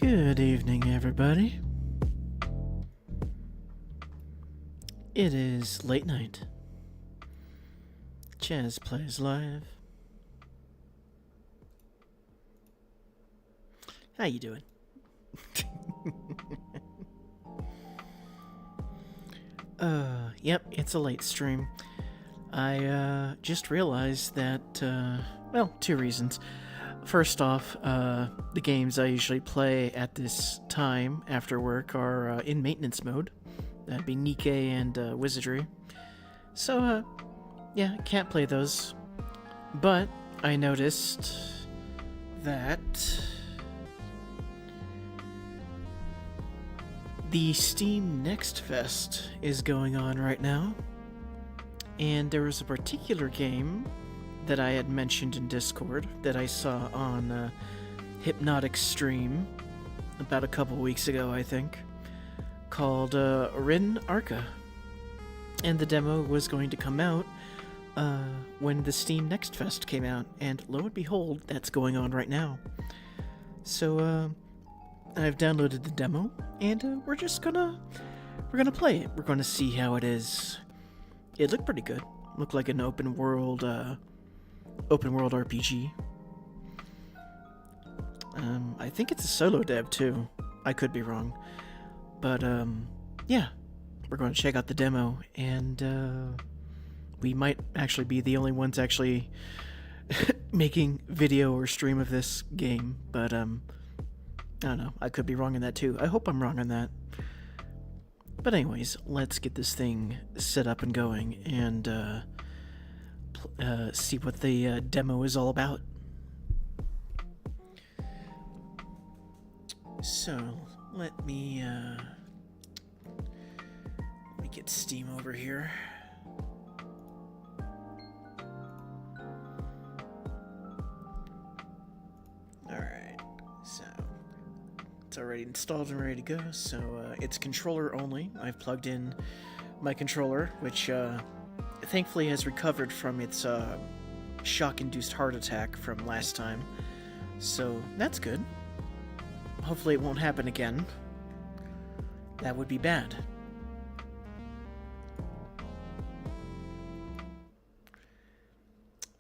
Good evening, everybody. It is late night. Chaz plays live. How you doing? Yep, it's a late stream. I just realized that, well, two reasons. First off, the games I usually play at this time after work are in maintenance mode. That'd be Nikkei and Wizardry. So, yeah, can't play those. But I noticed that the Steam Next Fest is going on right now. And there was a particular game that I had mentioned in Discord that I saw on Hypnotic's stream about a couple weeks ago, I think, called Ryne-Arca. And the demo was going to come out when the Steam Next Fest came out, and lo and behold, that's going on right now. So I've downloaded the demo, and we're gonna play it. We're gonna see how it is. It looked pretty good. Looked like an open world RPG. I think it's a solo dev too. I could be wrong, but yeah, we're going to check out the demo, and we might actually be the only ones actually making video or stream of this game. But I don't know. I could be wrong on that too. I hope I'm wrong on that. But anyways, let's get this thing set up and going, and see what the demo is all about. So let me get Steam over here. Alright, so it's already installed and ready to go. So it's controller only. I've plugged in my controller, which thankfully has recovered from its shock-induced heart attack from last time. So that's good. Hopefully it won't happen again. That would be bad.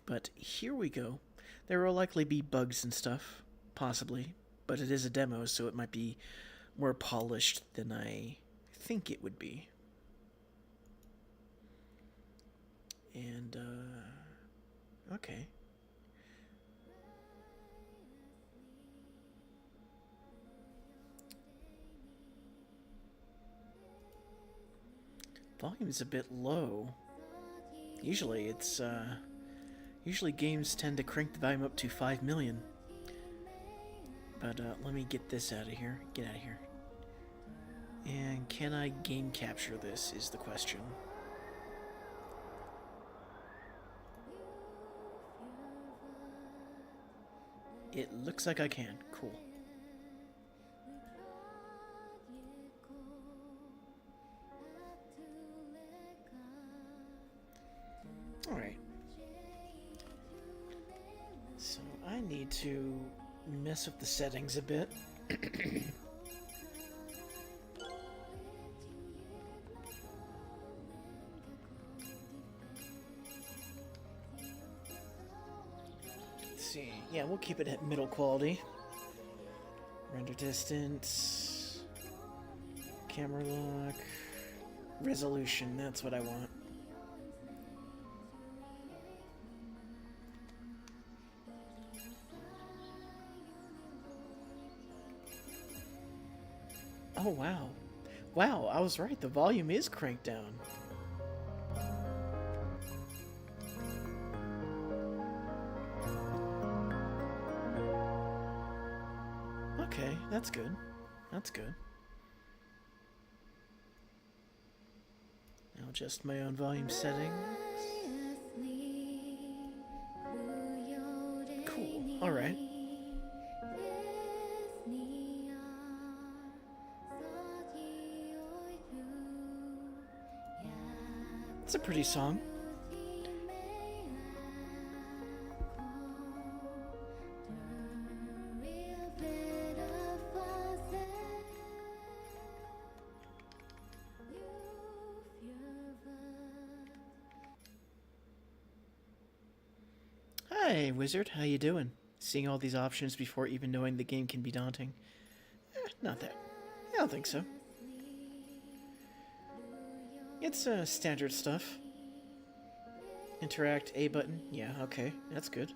But here we go. There will likely be bugs and stuff, possibly, but it is a demo, so it might be more polished than I think it would be. And, okay. Volume is a bit low. Usually it's, usually games tend to crank the volume up to 5 million. But, let me get this out of here. Get out of here. And can I game capture this is the question. It looks like I can. Cool. Alright. So I need to mess with the settings a bit. See, yeah, we'll keep it at middle quality. Render distance, camera lock, resolution, that's what I want. Oh, wow. Wow, I was right, the volume is cranked down. Okay, that's good. That's good. I'll adjust my own volume settings. Cool. Alright. It's a pretty song. Hi, Wizard. How you doing? Seeing all these options before even knowing the game can be daunting. Not that. I don't think so. It's standard stuff. Interact, A button. Yeah, okay. That's good.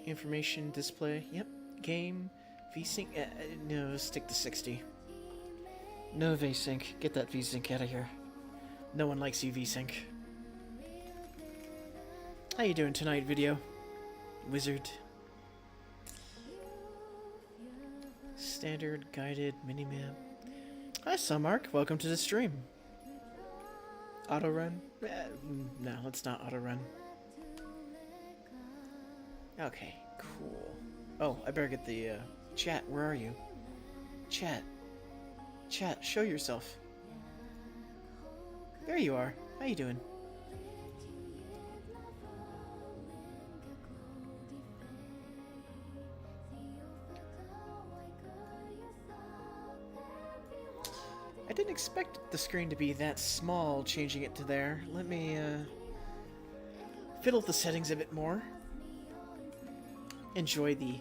Information display. Yep. Game. VSync. No, stick to 60. No VSync. Get that VSync out of here. No one likes you, VSync. How you doing tonight, video? Wizard. Standard, guided, minimap. Hi, Sumark. Welcome to the stream. Auto run? No, it's not auto run. Okay, cool. Oh, I better get the chat. Where are you? Chat. Chat, show yourself. There you are. How you doing? I didn't expect the screen to be that small, changing it to there. Let me, fiddle with the settings a bit more. Enjoy the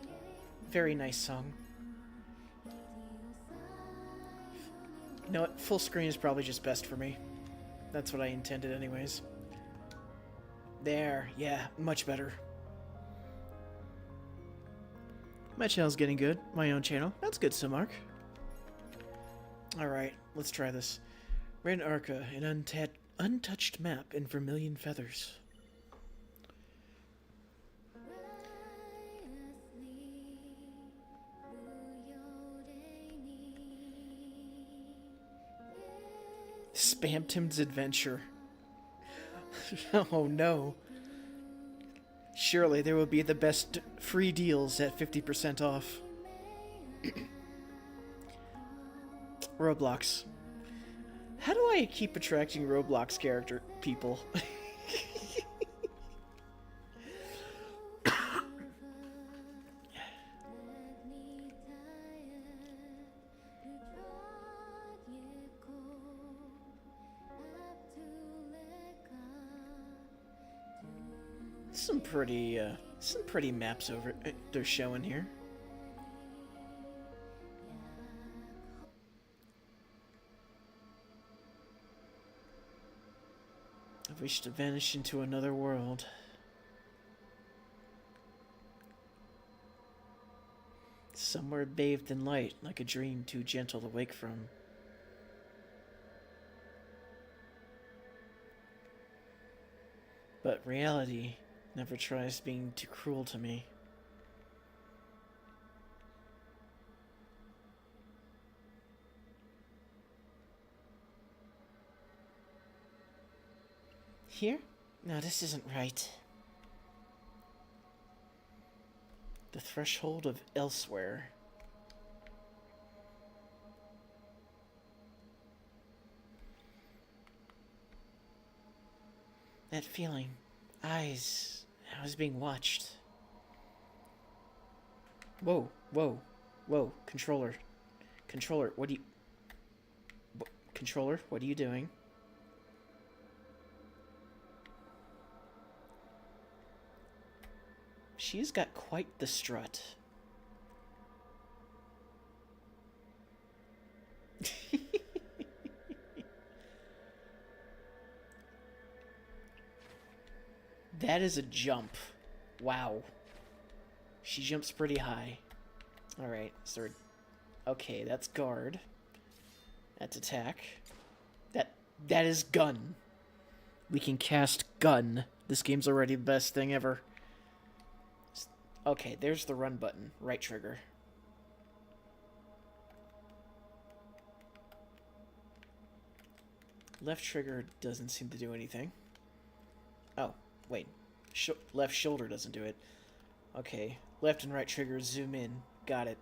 very nice song. You know what? Full screen is probably just best for me. That's what I intended anyways. There. Yeah, much better. My channel's getting good. My own channel. That's good, Sumark. Alright, let's try this. Ryne-Arca, an untouched map in vermilion feathers. Spamtim's Adventure. Oh no. Surely there will be the best free deals at 50% off. Roblox. How do I keep attracting Roblox character people? Some pretty maps over they're showing here. I wish to vanish into another world. Somewhere bathed in light, like a dream too gentle to wake from. But reality never tries being too cruel to me. Here? No, this isn't right. The threshold of elsewhere. That feeling. Eyes. I was being watched. Whoa, whoa, whoa. Controller. Controller, what are you... Controller, what are you doing? She's got quite the strut. That is a jump. Wow. She jumps pretty high. Alright, so... Okay, that's guard. That's attack. That is gun. We can cast gun. This game's already the best thing ever. Okay, there's the run button. Right trigger. Left trigger doesn't seem to do anything. Oh, wait. Left shoulder doesn't do it. Okay. Left and right trigger zoom in. Got it.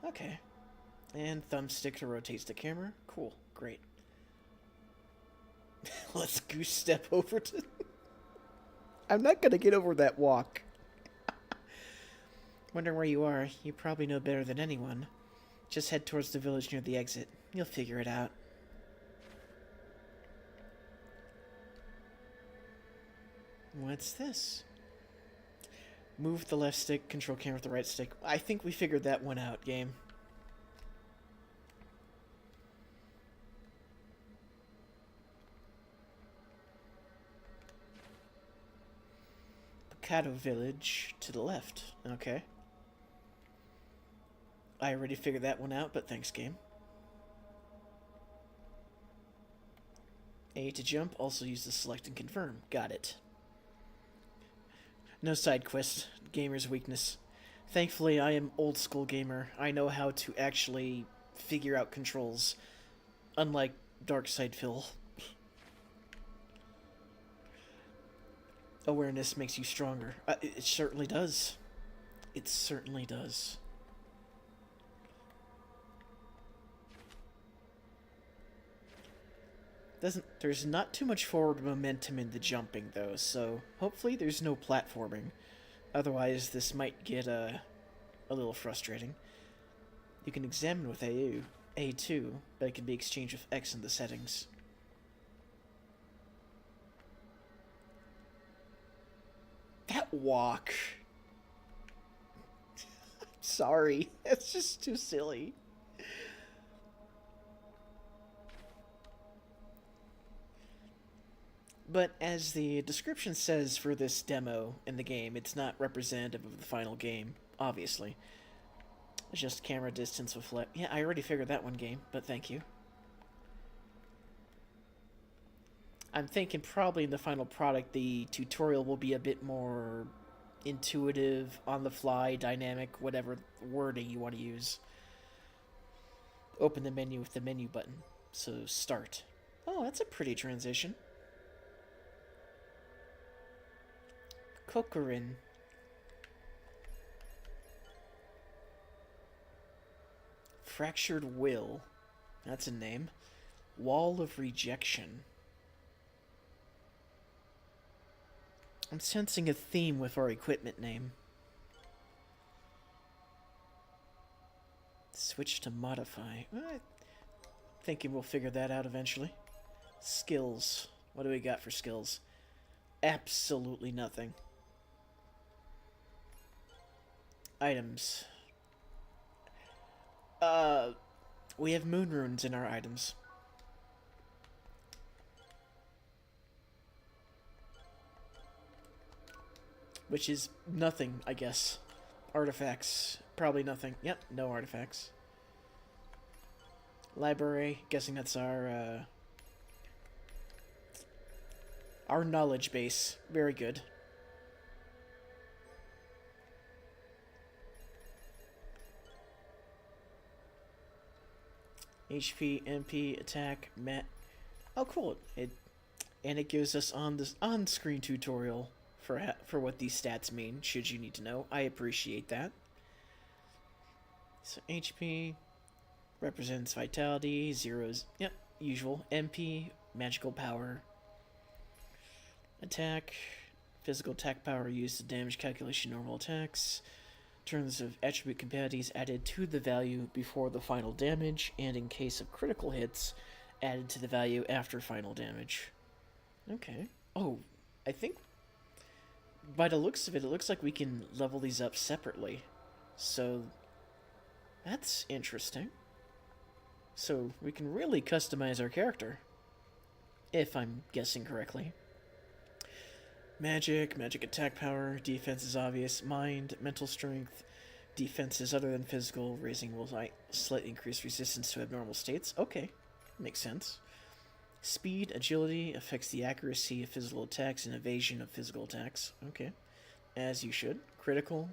Okay. And thumbstick to rotate the camera. Cool. Great. Let's goose step over to... I'm not gonna get over that walk. Wondering where you are. You probably know better than anyone. Just head towards the village near the exit. You'll figure it out. What's this? Move the left stick, control camera with the right stick. I think we figured that one out, game. Picado Village to the left. Okay. I already figured that one out, but thanks, game. A to jump, also use the select and confirm. Got it. No side quest. Gamer's weakness. Thankfully, I am old school gamer. I know how to actually figure out controls. Unlike Dark Side Phil. Awareness makes you stronger. It certainly does. It certainly does. There's not too much forward momentum in the jumping, though, so hopefully there's no platforming. Otherwise, this might get a little frustrating. You can examine with A2, but it can be exchanged with X in the settings. That walk. Sorry, it's just too silly. But as the description says for this demo in the game, it's not representative of the final game, obviously. It's just camera distance with flip. Yeah, I already figured that one, game, but thank you. I'm thinking probably in the final product the tutorial will be a bit more intuitive, on-the-fly, dynamic, whatever wording you want to use. Open the menu with the menu button. So, start. Oh, that's a pretty transition. Kokorin. Fractured Will. That's a name. Wall of Rejection. I'm sensing a theme with our equipment name. Switch to modify. Thinking we'll figure that out eventually. Skills. What do we got for skills? Absolutely nothing. Items. We have moon runes in our items. Which is nothing, I guess. Artifacts. Probably nothing. Yep, no artifacts. Library. Guessing that's our knowledge base. Very good. HP, MP, attack, mat. Oh, cool! It gives us on-screen tutorial for what these stats mean. Should you need to know, I appreciate that. So HP represents vitality, zeros. Yep, usual. MP, magical power. Attack, physical attack power used to damage calculation normal attacks. Terms of attribute compatibilities added to the value before the final damage, and in case of critical hits, added to the value after final damage. Okay. Oh, I think by the looks of it, it looks like we can level these up separately. So, that's interesting. So, we can really customize our character. If I'm guessing correctly. Magic attack power, defense is obvious, mind, mental strength, defenses other than physical, raising will slightly increase resistance to abnormal states. Okay, makes sense. Speed, agility, affects the accuracy of physical attacks and evasion of physical attacks. Okay, as you should. Critical,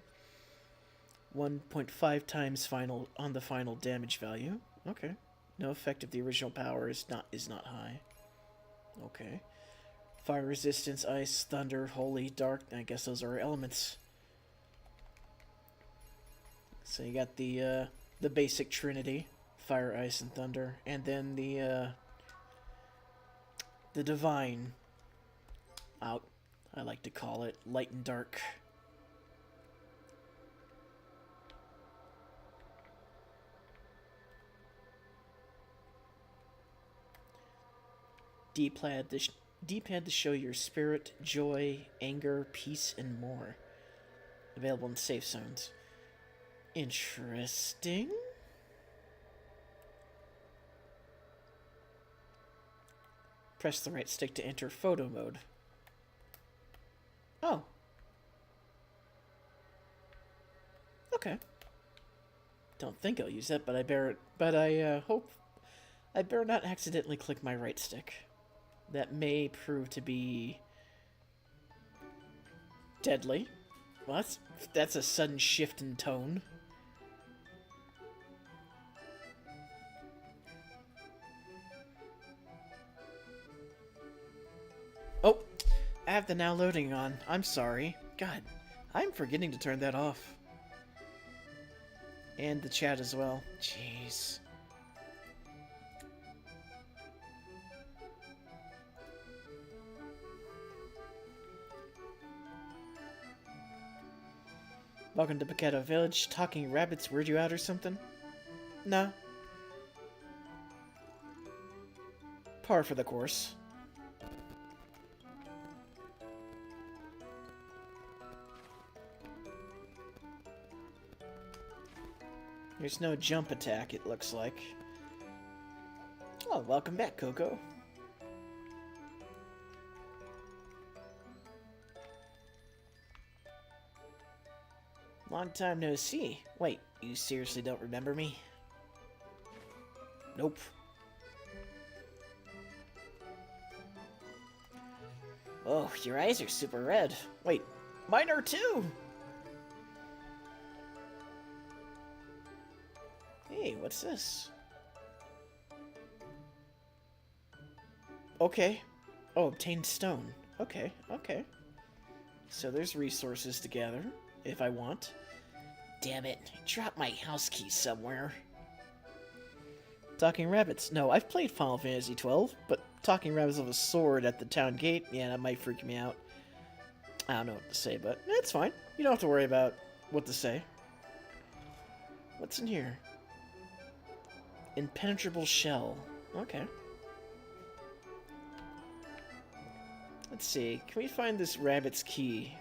1.5 times final on the final damage value. Okay, no effect of the original power is not high. Okay. Fire resistance, ice, thunder, holy, dark. I guess those are elements. So you got the basic trinity, fire, ice, and thunder, and then the divine. I like to call it light and dark. D-pad to show your spirit, joy, anger, peace, and more. Available in safe zones. Interesting. Press the right stick to enter photo mode. Oh. Okay. Don't think I'll use it, but I hope I better not accidentally click my right stick. That may prove to be deadly. Well, that's a sudden shift in tone. Oh, I have the now loading on. I'm sorry. God, I'm forgetting to turn that off. And the chat as well. Jeez. Welcome to Paquetto Village. Talking rabbits weird you out or something? Nah. Par for the course. There's no jump attack, it looks like. Oh, welcome back, Coco. Long time no see. Wait, you seriously don't remember me? Nope. Oh, your eyes are super red. Wait, mine are too! Hey, what's this? Okay. Oh, obtained stone. Okay, okay. So there's resources to gather, if I want. Damn it, I dropped my house key somewhere. Talking rabbits. No, I've played Final Fantasy XII, but talking rabbits with a sword at the town gate, yeah, that might freak me out. I don't know what to say, but it's fine. You don't have to worry about what to say. What's in here? Impenetrable shell. Okay. Let's see. Can we find this rabbit's key?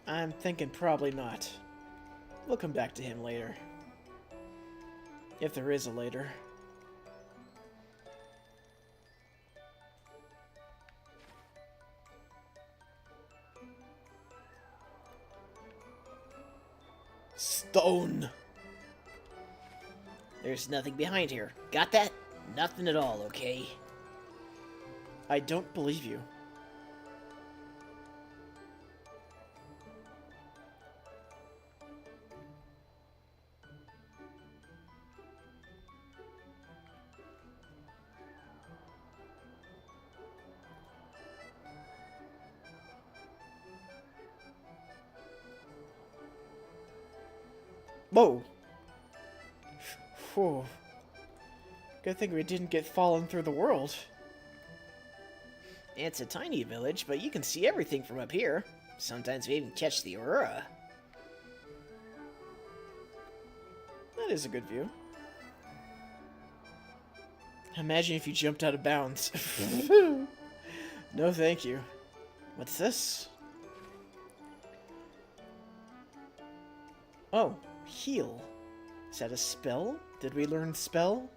I'm thinking probably not. We'll come back to him later. If there is a later. Stone! There's nothing behind here. Got that? Nothing at all, okay? I don't believe you. Whoa! Whew. Good thing we didn't get fallen through the world. It's a tiny village, but you can see everything from up here. Sometimes we even catch the aurora. That is a good view. Imagine if you jumped out of bounds. No, thank you. What's this? Oh, heal. Is that a spell? Did we learn spell?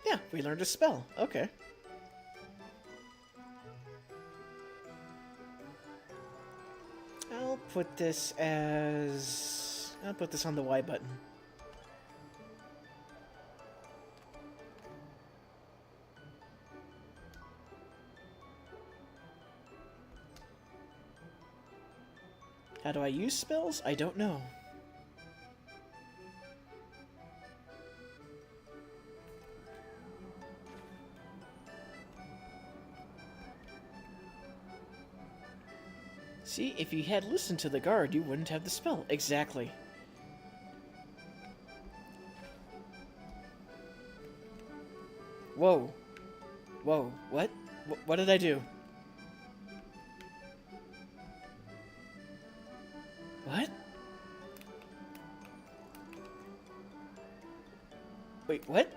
Yeah, we learned a spell. Okay. I'll put this on the Y button. How do I use spells? I don't know. See, if you had listened to the guard, you wouldn't have the spell. Exactly. Whoa. Whoa. What? What did I do? What? Wait, what?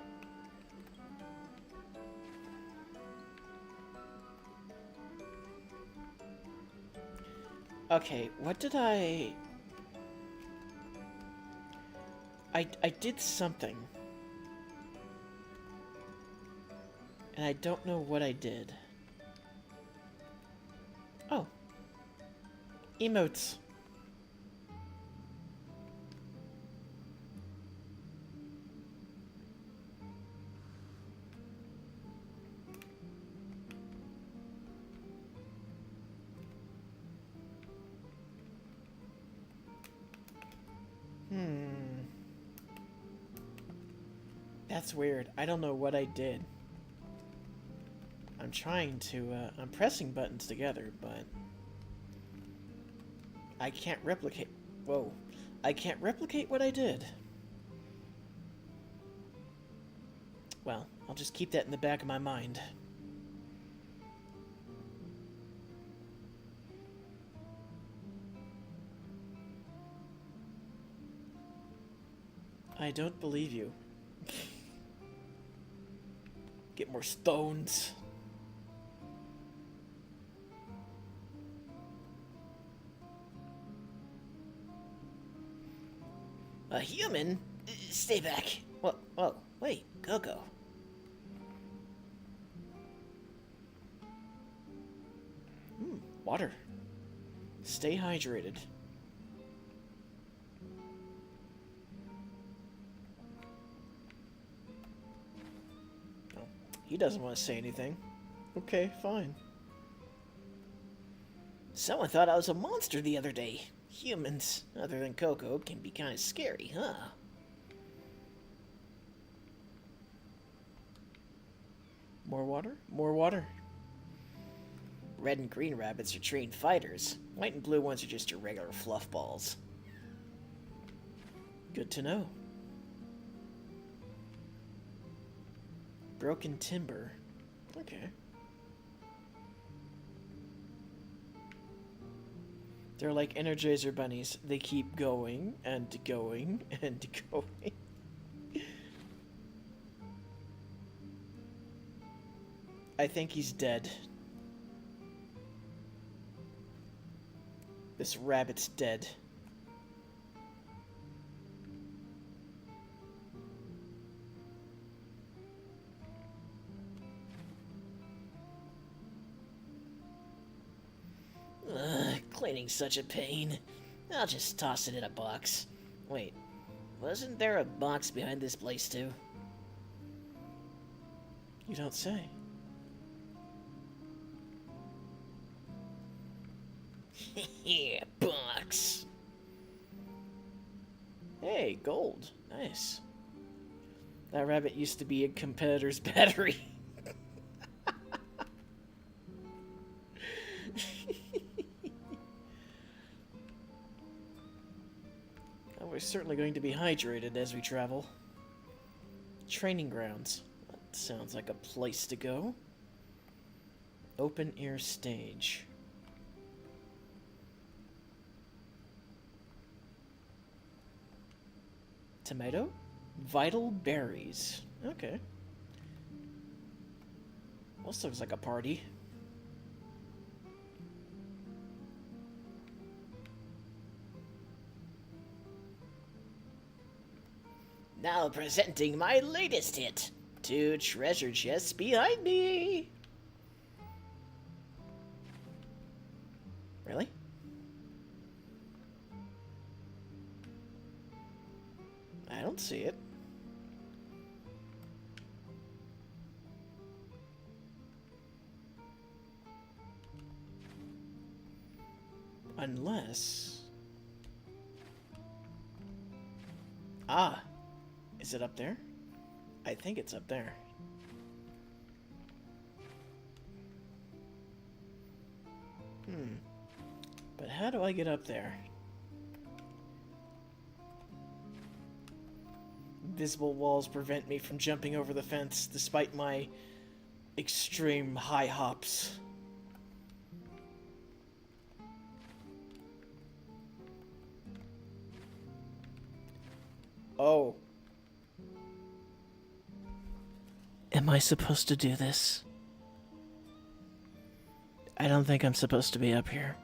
Okay, what did I did something. And I don't know what I did. Oh. Emotes. That's weird. I don't know what I did. I'm trying to, I'm pressing buttons together, but I can't replicate. Whoa. I can't replicate what I did. Well, I'll just keep that in the back of my mind. I don't believe you. Get more stones. A human? Stay back. Whoa, wait, Coco. Water. Stay hydrated. Oh, he doesn't want to say anything. Okay, fine. Someone thought I was a monster the other day. Humans, other than Coco, can be kind of scary, huh? More water? More water. Red and green rabbits are trained fighters. White and blue ones are just your regular fluff balls. Good to know. Broken timber. Okay. They're like Energizer bunnies. They keep going and going and going. I think he's dead. This rabbit's dead. Cleaning's such a pain. I'll just toss it in a box. Wait, wasn't there a box behind this place too? You don't say. Yeah, box. Hey, gold. Nice. That rabbit used to be a competitor's battery. We're certainly going to be hydrated as we travel. Training grounds. That sounds like a place to go. Open air stage. Tomato? Vital berries. Okay. This looks like a party. Now presenting my latest hit. 2 treasure chests behind me. Really? I don't see it. Unless... Ah! Is it up there? I think it's up there. But how do I get up there? Invisible walls prevent me from jumping over the fence, despite my extreme high hops. Oh. Am I supposed to do this? I don't think I'm supposed to be up here.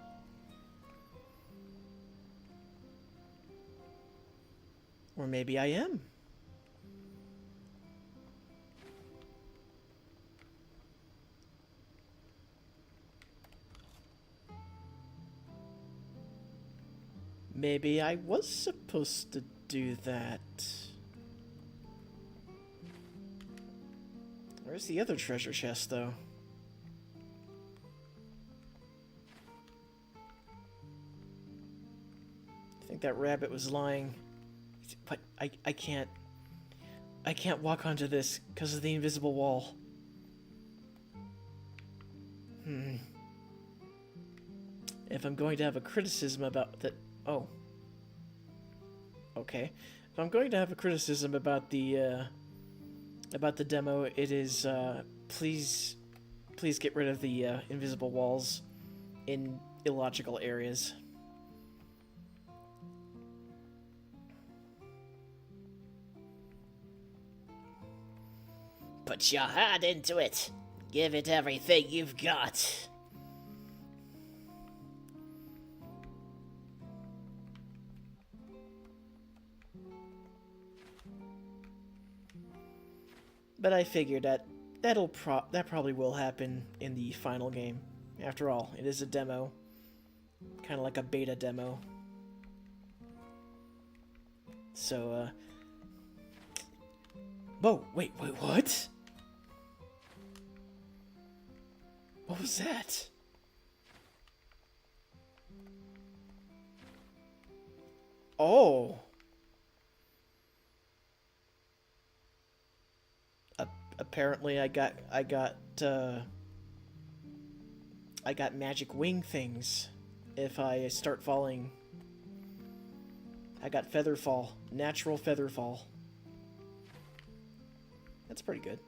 Or maybe I am. Maybe I was supposed to do that. Where's the other treasure chest, though? I think that rabbit was lying. But I can't walk onto this because of the invisible wall. If I'm going to have a criticism about that... Oh. Okay. If I'm going to have a criticism about the demo, it is, please get rid of the, invisible walls in illogical areas. Put your heart into it. Give it everything you've got. But I figured that probably will happen in the final game. After all, it is a demo. Kind of like a beta demo. So, Whoa, wait, what? What was that? Oh. Apparently I got magic wing things if I start falling. I got feather fall, natural feather fall. That's pretty good.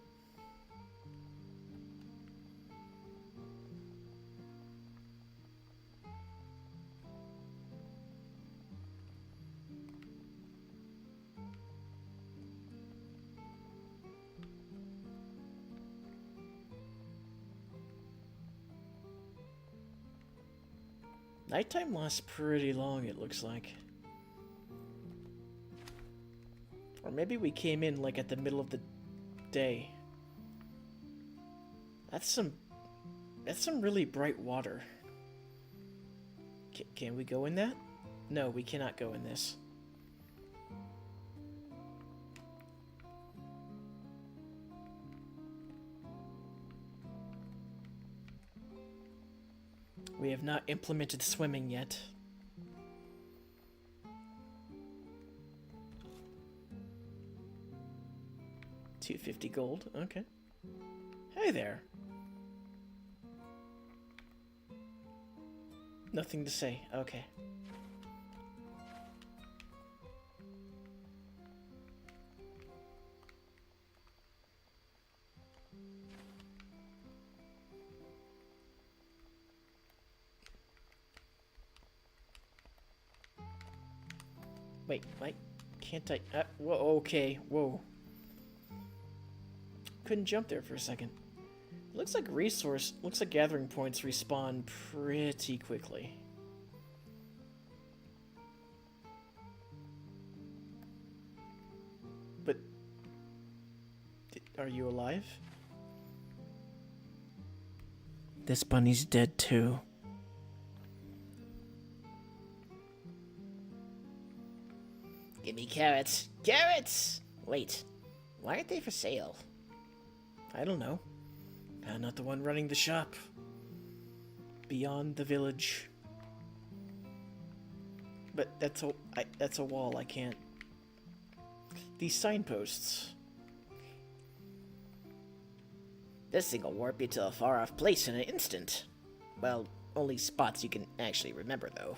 Nighttime lasts pretty long, it looks like. Or maybe we came in, like, at the middle of the day. That's some really bright water. Can we go in that? No, we cannot go in this. We have not implemented swimming yet. $250 gold, okay. Hey there. Nothing to say, okay. Wait, can't I? Whoa, okay, whoa. Couldn't jump there for a second. Looks like gathering points respawn pretty quickly. But, are you alive? This bunny's dead too. Give me carrots. Carrots! Wait, why aren't they for sale? I don't know. I'm not the one running the shop. Beyond the village. But that's a wall, I can't. These signposts. This thing will warp you to a far-off place in an instant. Well, Only spots you can actually remember, though.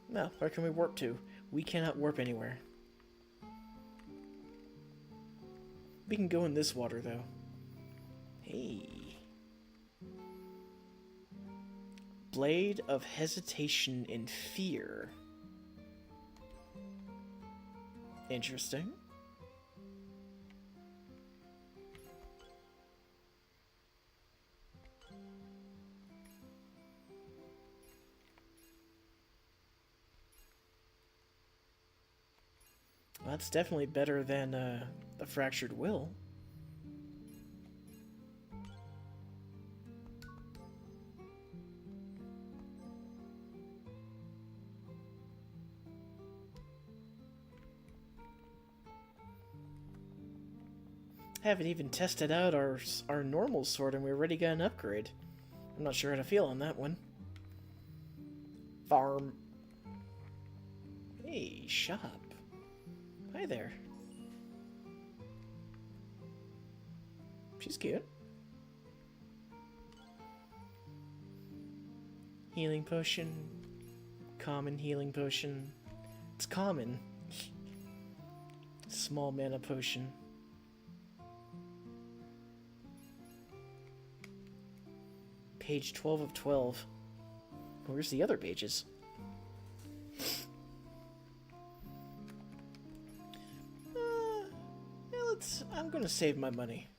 No, where can we warp to? We cannot warp anywhere. We can go in this water, though. Hey. Blade of Hesitation and Fear. Interesting. Well, that's definitely better than the Fractured Will. Haven't even tested out our normal sword and we already got an upgrade. I'm not sure how to feel on that one. Farm. Hey, shop. Hi there. She's cute. Healing potion. Common healing potion. It's common. Small mana potion. Page 12 of 12. Where's the other pages? I'm gonna save my money.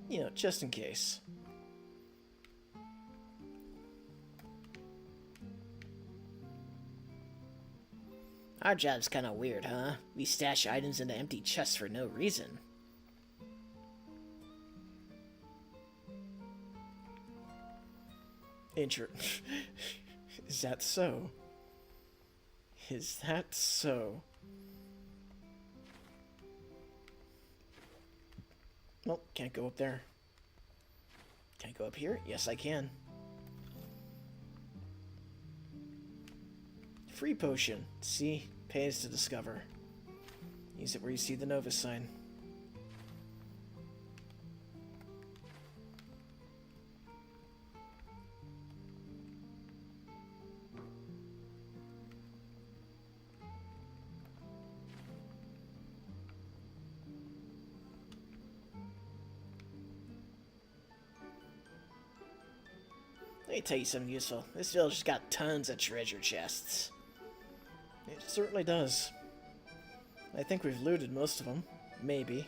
You know, just in case. Our job's kinda weird, huh? We stash items into empty chests for no reason. Is that so? Is that so? Well, can't go up there. Can I go up here? Yes, I can. Free potion. See? Pays to discover. Use it where you see the Nova sign. Let me tell you something useful. This village's got tons of treasure chests. It certainly does. I think we've looted most of them. Maybe.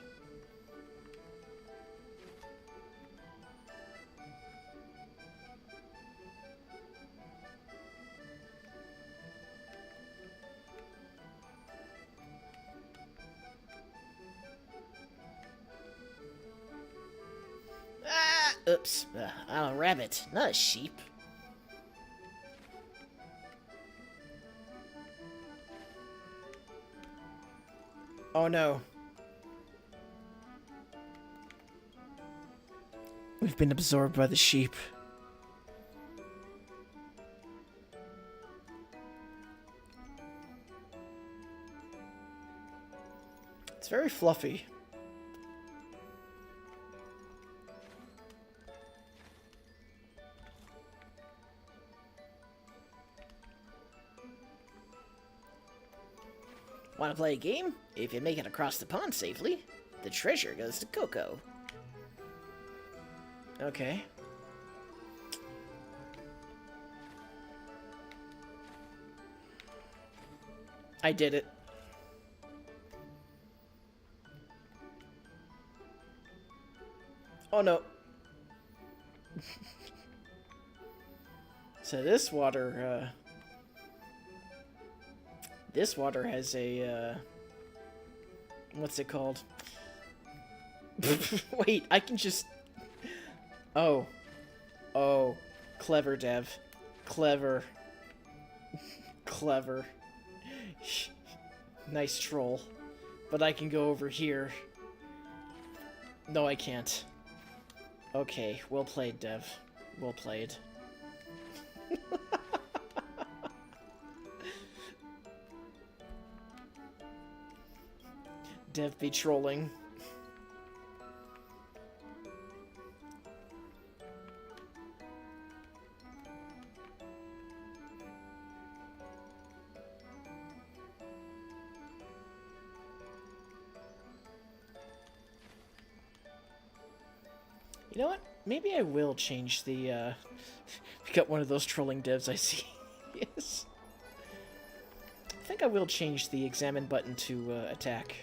Oops. I'm a rabbit, not a sheep. Oh no. We've been absorbed by the sheep. It's very fluffy. Want to play a game? If you make it across the pond safely, the treasure goes to Coco. Okay. I did it. Oh no. So this water has a, what's it called? Wait, I can just... Oh. Oh. Clever, Dev. Clever. Clever. Nice troll. But I can go over here. No, I can't. Okay, well played, Dev. Well played. Dev be trolling. You know what? Maybe I will change the, we got one of those trolling devs I see. Yes. I think I will change the examine button to, attack.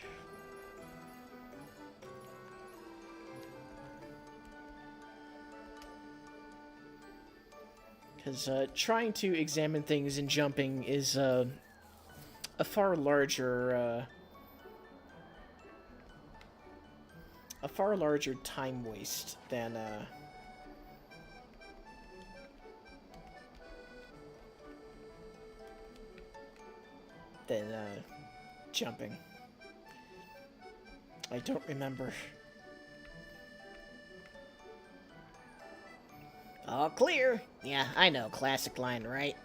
Because, trying to examine things and jumping is, a far larger, time waste than jumping. I don't remember. All clear. Yeah, I know. Classic line, right?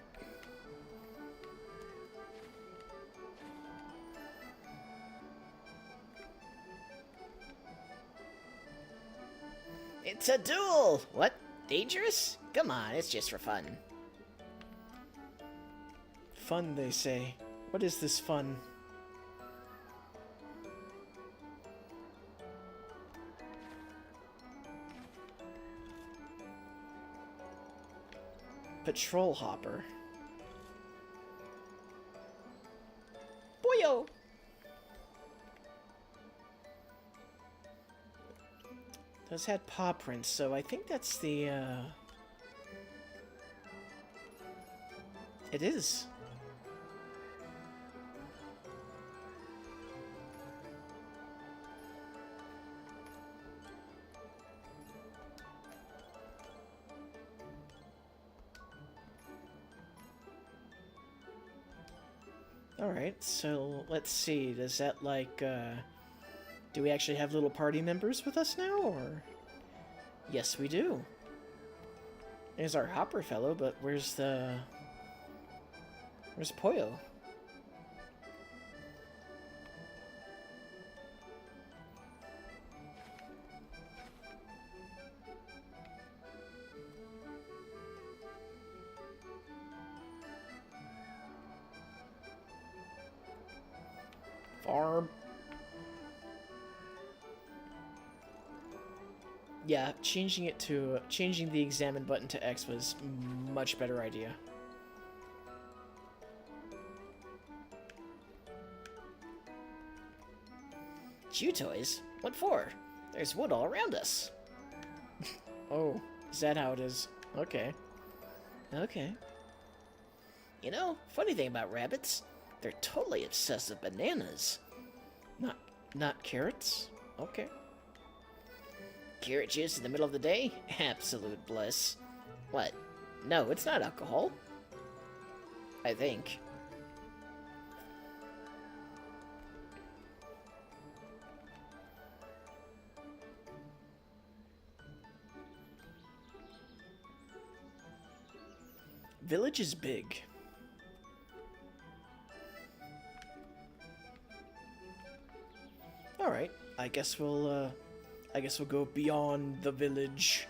It's a duel! What? Dangerous? Come on, it's just for fun. Fun, they say. What is this fun? Patrol hopper. Boyo! Those had paw prints, so I think that's the, It is. Alright, so let's see, does that, like, do we actually have little party members with us now, or? Yes, we do. There's our hopper fellow, but where's Poyo? Farm. Yeah, changing the examine button to X was a much better idea. Chew toys? What for? There's wood all around us. Oh, is that how it is? Okay. Okay. You know, funny thing about rabbits, they're totally obsessed with bananas. Not carrots? Okay. Carrot juice in the middle of the day? Absolute bliss. What? No, it's not alcohol. I think. Village is big. Alright, I guess we'll go beyond the village.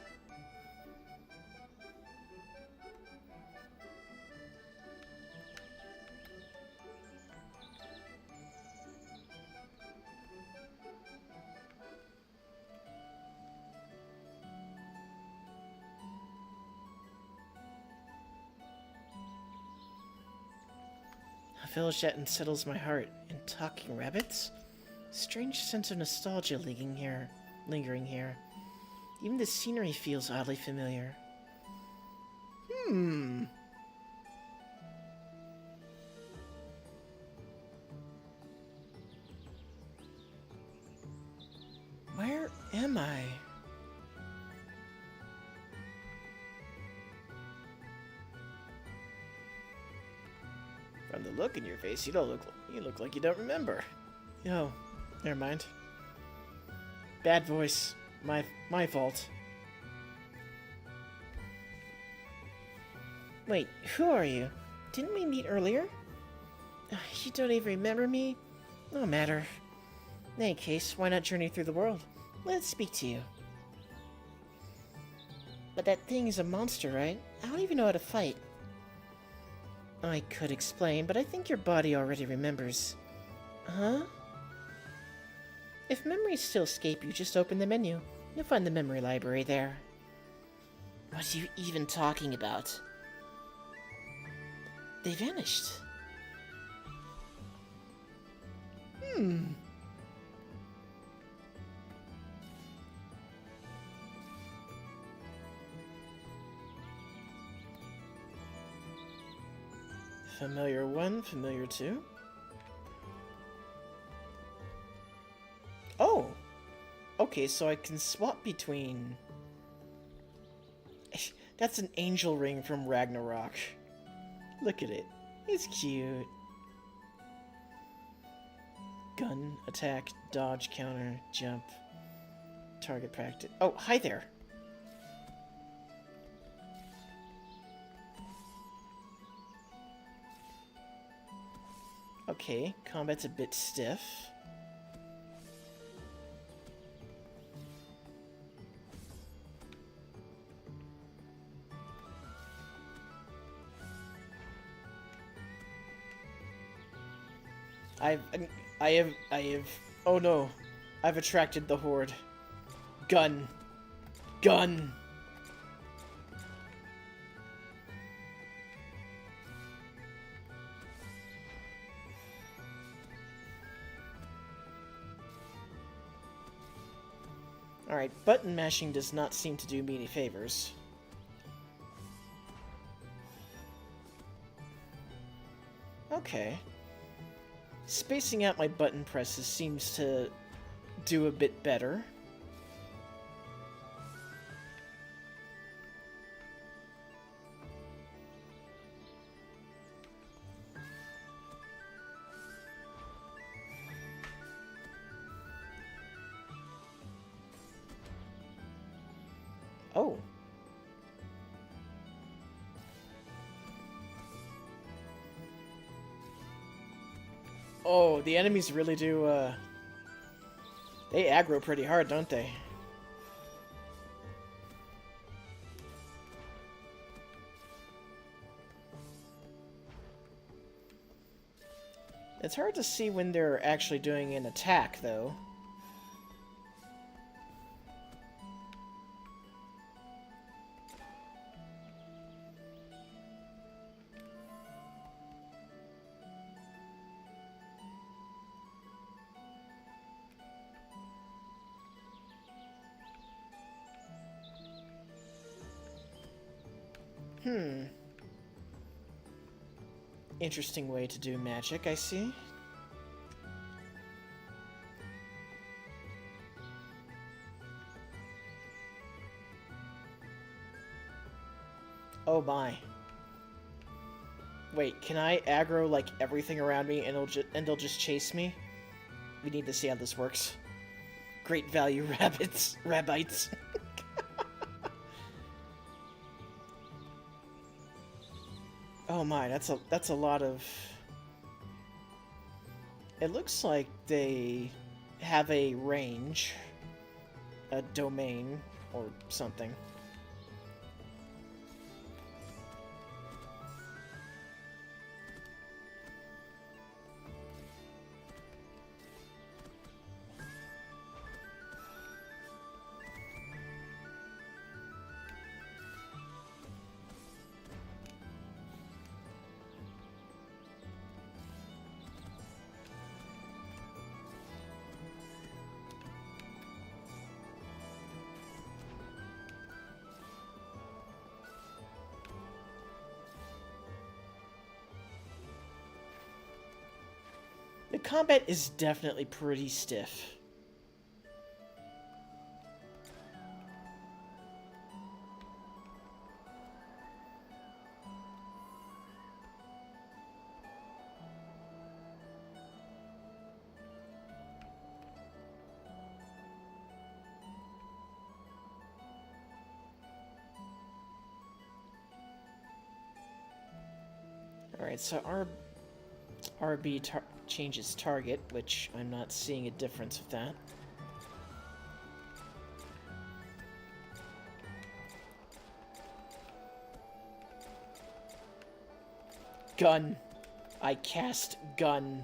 A village that unsettles my heart. And talking rabbits? Strange sense of nostalgia lingering here. Even the scenery feels oddly familiar. Where am I? From the look in your face, you look like you don't remember. Yo, never mind. Bad voice. My fault. Wait, who are you? Didn't we meet earlier? You don't even remember me? No matter. In any case, why not journey through the world? Let's speak to you. But that thing is a monster, right? I don't even know how to fight. I could explain, but I think your body already remembers. Huh? If memories still escape you, just open the menu. You'll find the memory library there. What are you even talking about? They vanished. Familiar 1, familiar 2. Oh! Okay, so I can swap between... That's an angel ring from Ryne-Arca. Look at it. It's cute. Gun, attack, dodge, counter, jump, target practice. Oh, hi there. Okay, combat's a bit stiff. I have, oh no, I've attracted the horde. Gun. Gun! Alright, button mashing does not seem to do me any favors. Okay. Spacing out my button presses seems to do a bit better. Oh. Oh, the enemies really do, they aggro pretty hard, don't they? It's hard to see when they're actually doing an attack, though. Interesting way to do magic, I see. Oh my. Wait, can I aggro like everything around me and they'll just chase me? We need to see how this works. Great value rabbites. Oh my, that's a lot of... It looks like they have a range, a domain, or something. The combat is definitely pretty stiff. Alright, so our RB changes target, which I'm not seeing a difference with that. Gun. I cast gun.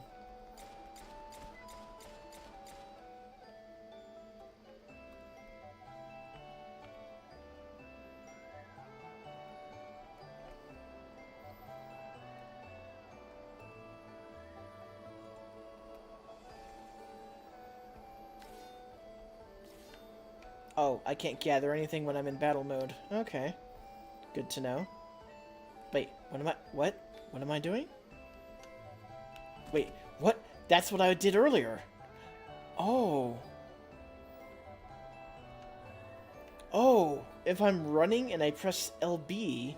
Oh, I can't gather anything when I'm in battle mode. Okay. Good to know. Wait, what am I doing? Wait, what? That's what I did earlier. Oh. Oh, if I'm running and I press LB,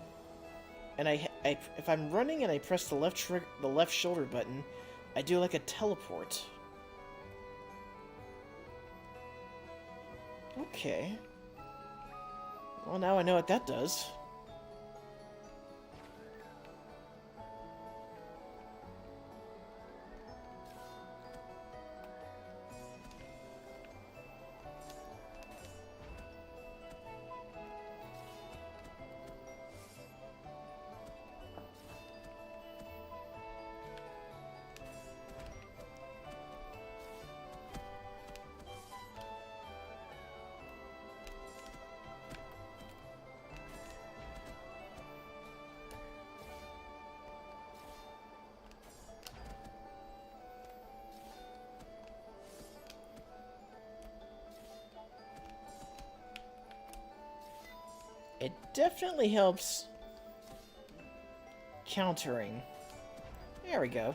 and if I'm running and I press the left shoulder button, I do like a teleport. Okay. Well, now I know what that does. It definitely helps countering. There we go.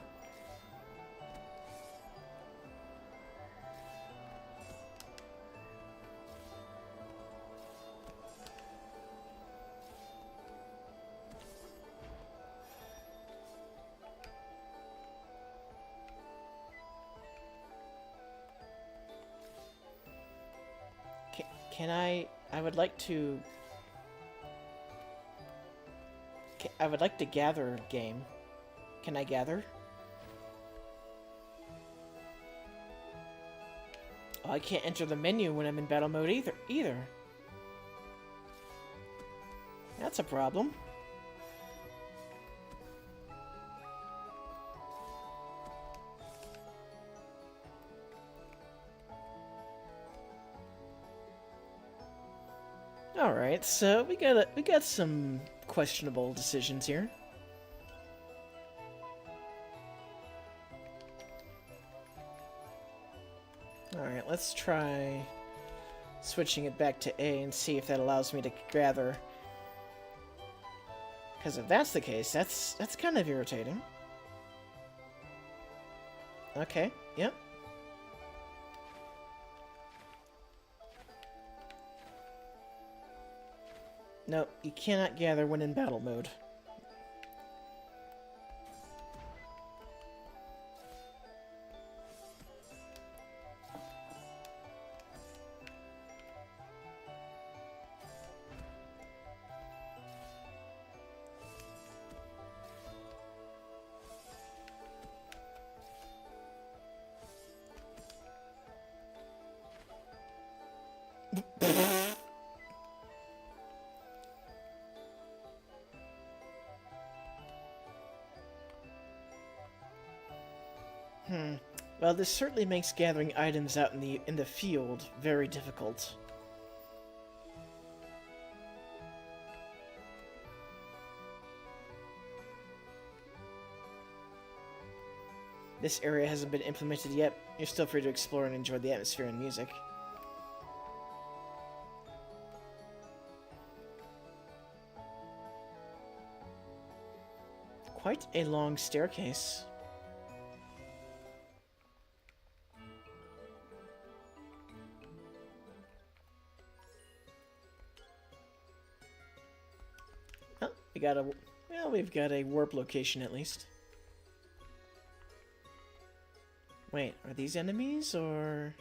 Can I would like to... I would like to gather game. Can I gather? Oh, I can't enter the menu when I'm in battle mode either. That's a problem. Alright, so we got some questionable decisions here. Alright, let's try switching it back to A and see if that allows me to gather. Because if that's the case, that's kind of irritating. Okay, yep. No, you cannot gather when in battle mode. Well, this certainly makes gathering items out in the field very difficult. This area hasn't been implemented yet. You're still free to explore and enjoy the atmosphere and music. Quite a long staircase. We've got a warp location at least. Wait, are these enemies or?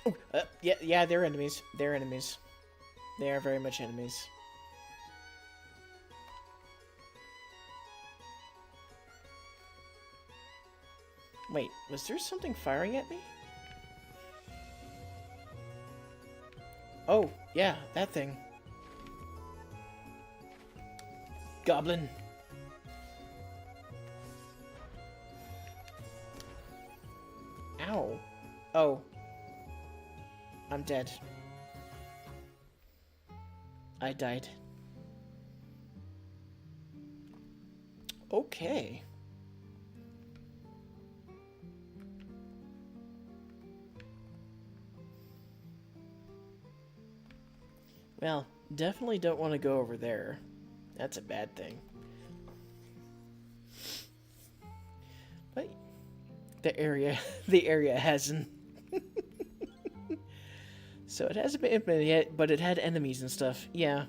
Oh, yeah, they're enemies. They're enemies. They are very much enemies. Wait, was there something firing at me? Oh, yeah, that thing. Goblin. Ow. Oh. I'm dead. I died. Okay. Well, definitely don't want to go over there. That's a bad thing. But the area hasn't. So it hasn't been implemented yet, but it had enemies and stuff. Yeah.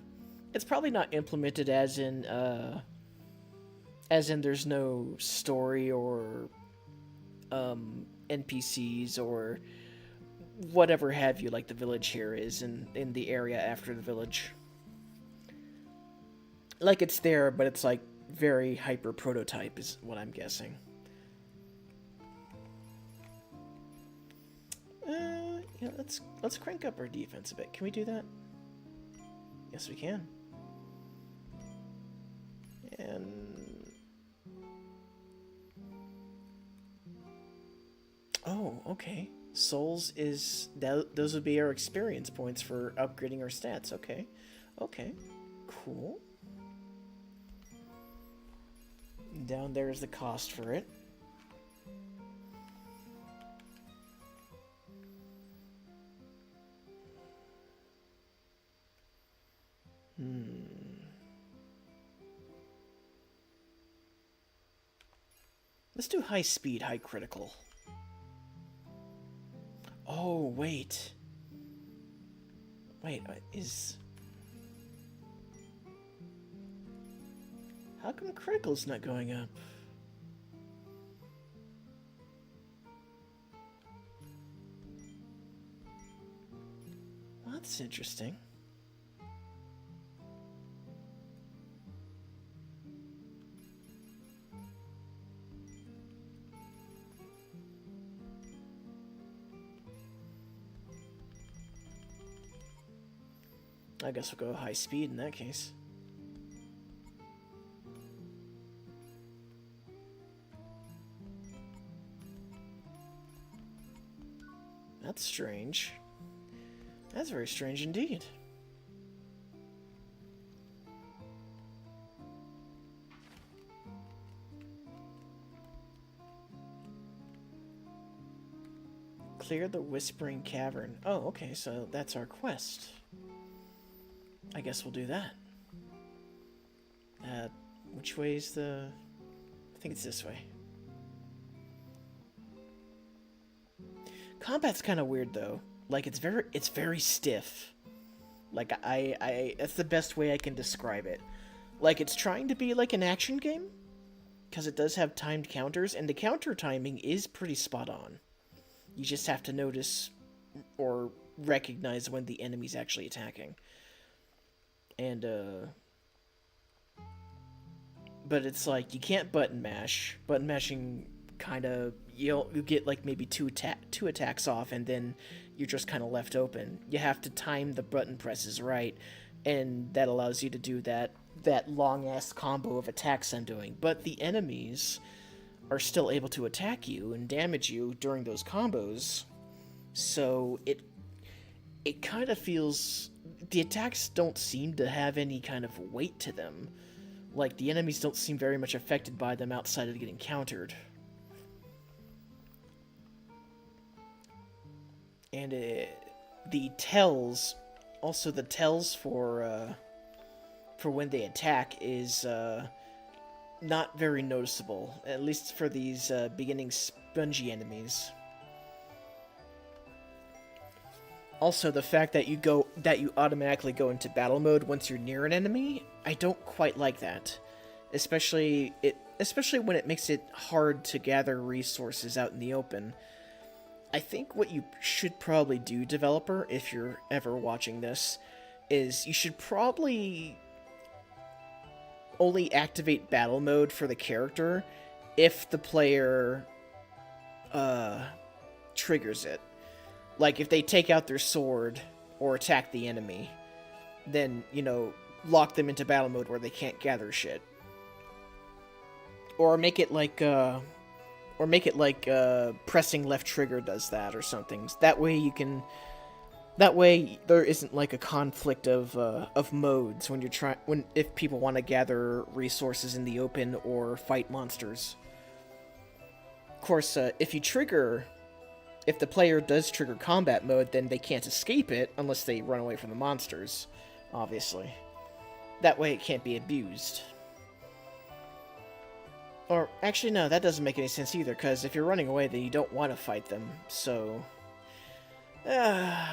It's probably not implemented as in there's no story or NPCs or whatever have you, like the village here is in the area after the village. Like it's there, but it's like very hyper prototype is what I'm guessing. Yeah, let's crank up our defense a bit. Can we do that? Yes, we can. And oh, okay. Souls is those would be our experience points for upgrading our stats. Okay, okay, cool. Down there is the cost for it. Let's do high speed, high critical. Oh, wait. Wait, is... How come critical's not going up? Well, that's interesting. I guess we'll go high speed in that case. That's strange. That's very strange indeed. Clear the Whispering Cavern. Oh, okay, so that's our quest. I guess we'll do that. Which way is the... I think it's this way. Combat's kind of weird though. Like it's very stiff. Like that's the best way I can describe it. Like it's trying to be like an action game because it does have timed counters and the counter timing is pretty spot on. You just have to notice or recognize when the enemy's actually attacking. And but it's like you can't button mash. Button mashing kind of you get like maybe two attacks off and then you're just kind of left open. You have to time the button presses right, and that allows you to do that long ass combo of attacks I'm doing. But the enemies are still able to attack you and damage you during those combos, so it kind of feels the attacks don't seem to have any kind of weight to them. Like the enemies don't seem very much affected by them outside of getting countered. And the tells, also the tells for when they attack is not very noticeable, at least for these beginning spongy enemies. Also, the fact that you automatically go into battle mode once you're near an enemy, I don't quite like that. Especially when it makes it hard to gather resources out in the open. I think what you should probably do, developer, if you're ever watching this, is you should probably only activate battle mode for the character if the player triggers it. Like, if they take out their sword or attack the enemy, then, you know, lock them into battle mode where they can't gather shit. Or make it like, pressing left trigger does that or something. That way there isn't like a conflict of modes when if people want to gather resources in the open or fight monsters. Of course, if the player does trigger combat mode, then they can't escape it unless they run away from the monsters, obviously. That way it can't be abused. Or, actually, no, that doesn't make any sense either, because if you're running away, then you don't want to fight them, so... yeah,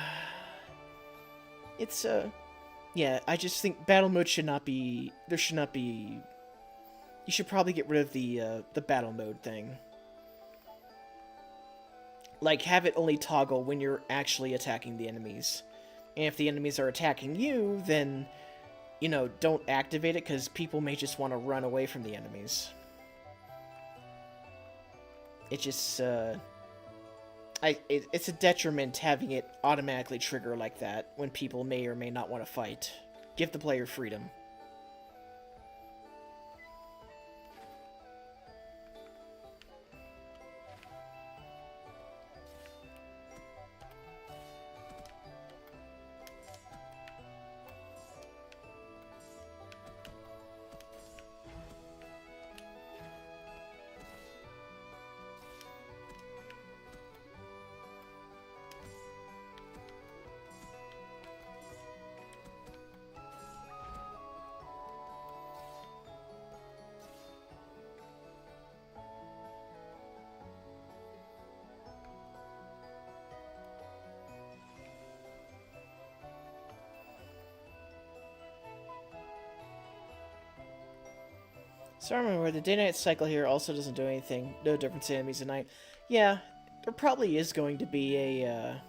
I just think battle mode should not be... You should probably get rid of the battle mode thing. Like, have it only toggle when you're actually attacking the enemies. And if the enemies are attacking you, then, you know, don't activate it, because people may just want to run away from the enemies. It just, it's a detriment having it automatically trigger like that when people may or may not want to fight. Give the player freedom. So I remember the day-night cycle here also doesn't do anything. No difference in enemies at night. Yeah, there probably is going to be a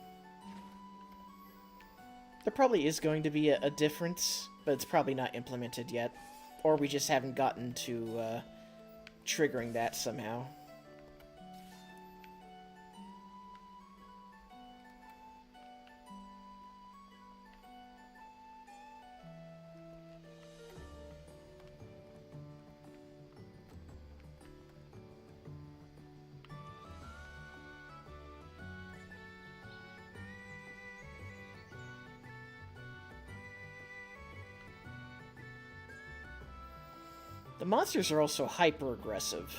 difference, but it's probably not implemented yet, or we just haven't gotten to triggering that somehow. The monsters are also hyper-aggressive.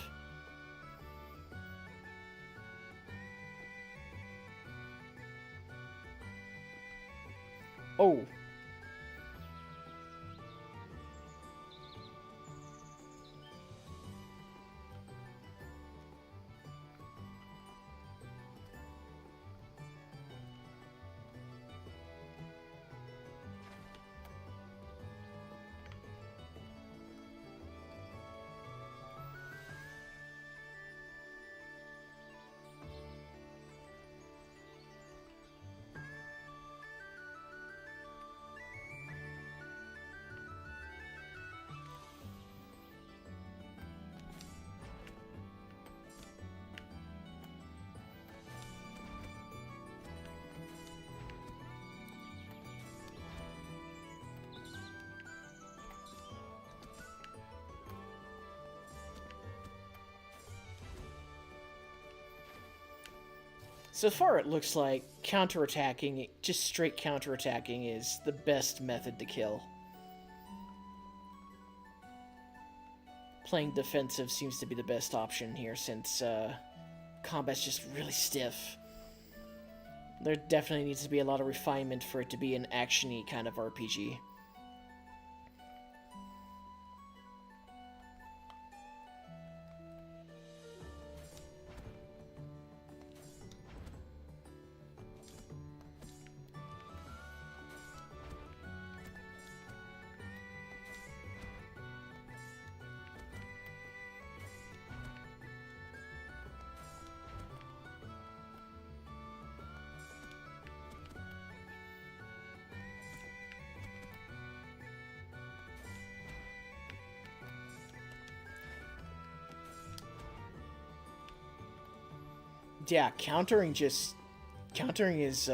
Oh. So far it looks like counterattacking, just straight counterattacking, is the best method to kill. Playing defensive seems to be the best option here since combat's just really stiff. There definitely needs to be a lot of refinement for it to be an action-y kind of RPG. Yeah, countering is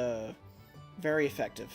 very effective.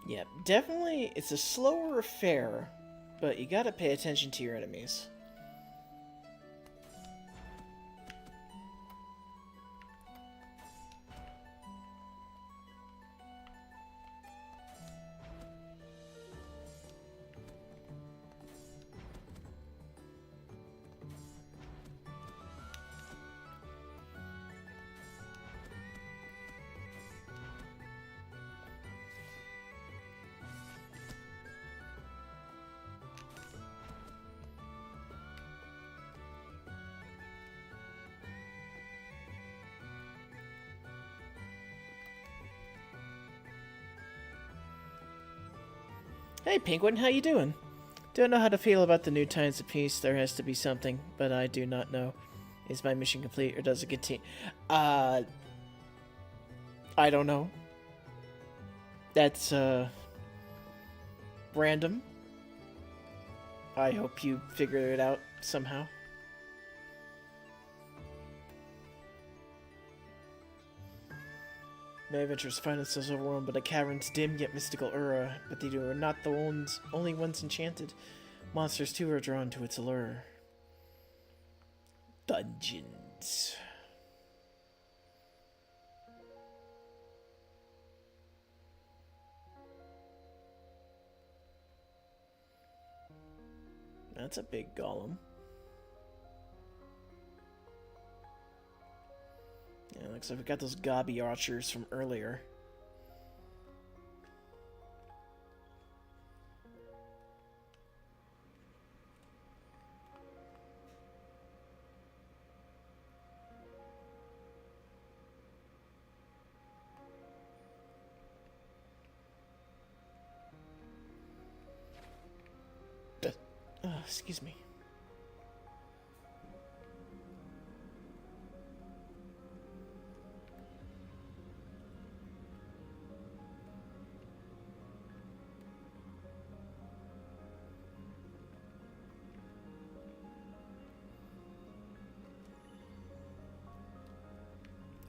Yep, definitely it's a slower affair, but you gotta pay attention to your enemies. Hey Penguin, how you doing? Don't know how to feel about the new times of peace. There has to be something, but I do not know. Is my mission complete or does it continue? I don't know. That's random. I hope you figure it out somehow. My adventures find themselves overwhelmed by the cavern's dim yet mystical aura, but they are not the only ones enchanted. Monsters too are drawn to its allure. Dungeons. That's a big golem. Yeah, looks like we got those gobby archers from earlier. Excuse me.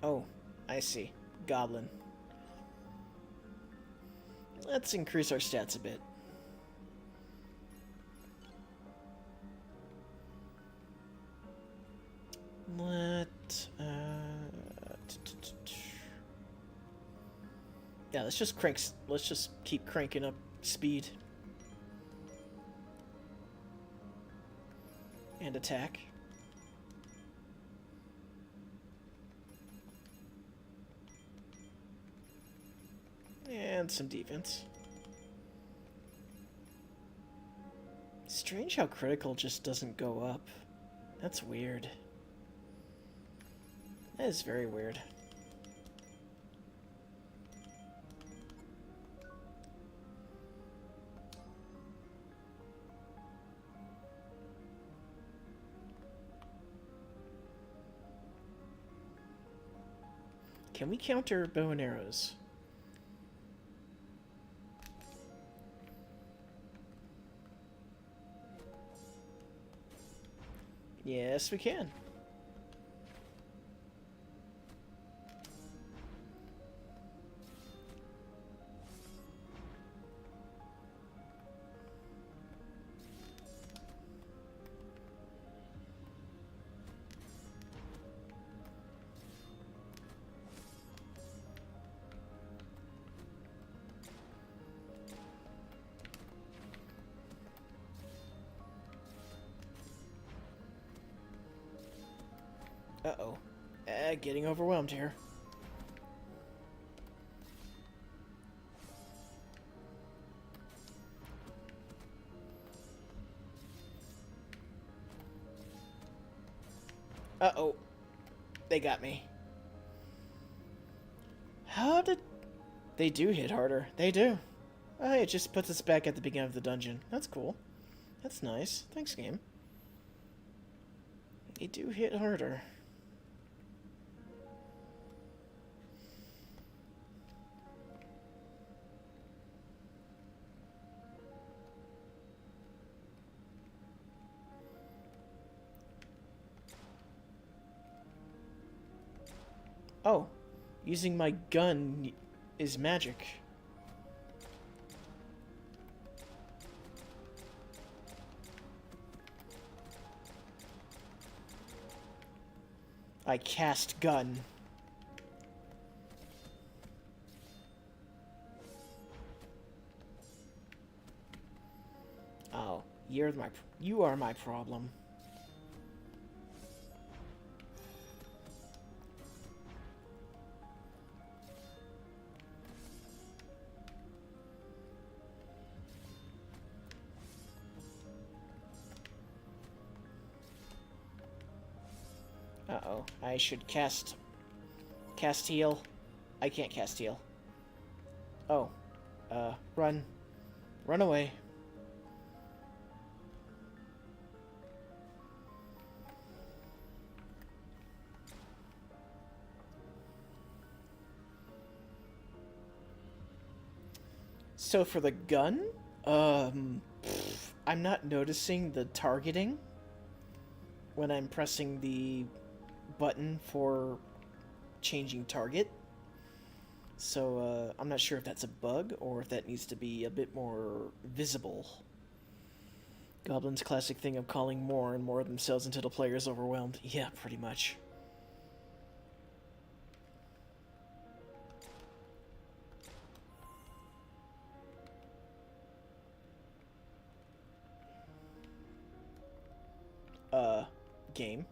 Oh, I see. Goblin. Let's increase our stats a bit. Yeah, let's just keep cranking up speed. And attack. And some defense. Strange how critical just doesn't go up. That's weird. That is very weird. Can we counter bow and arrows? Yes, we can. Uh-oh. Getting overwhelmed here. Uh-oh. They got me. How did... They do hit harder. They do. Oh, it just puts us back at the beginning of the dungeon. That's cool. That's nice. Thanks, game. They do hit harder. Oh, using my gun is magic. I cast gun. Oh, you are my problem. Uh-oh. I should cast heal. I can't cast heal. Oh. Run. Run away. So for the gun, I'm not noticing the targeting when I'm pressing the button for changing target. So I'm not sure if that's a bug or if that needs to be a bit more visible. Goblin's classic thing of calling more and more of themselves until the player is overwhelmed. Yeah, pretty much. Game.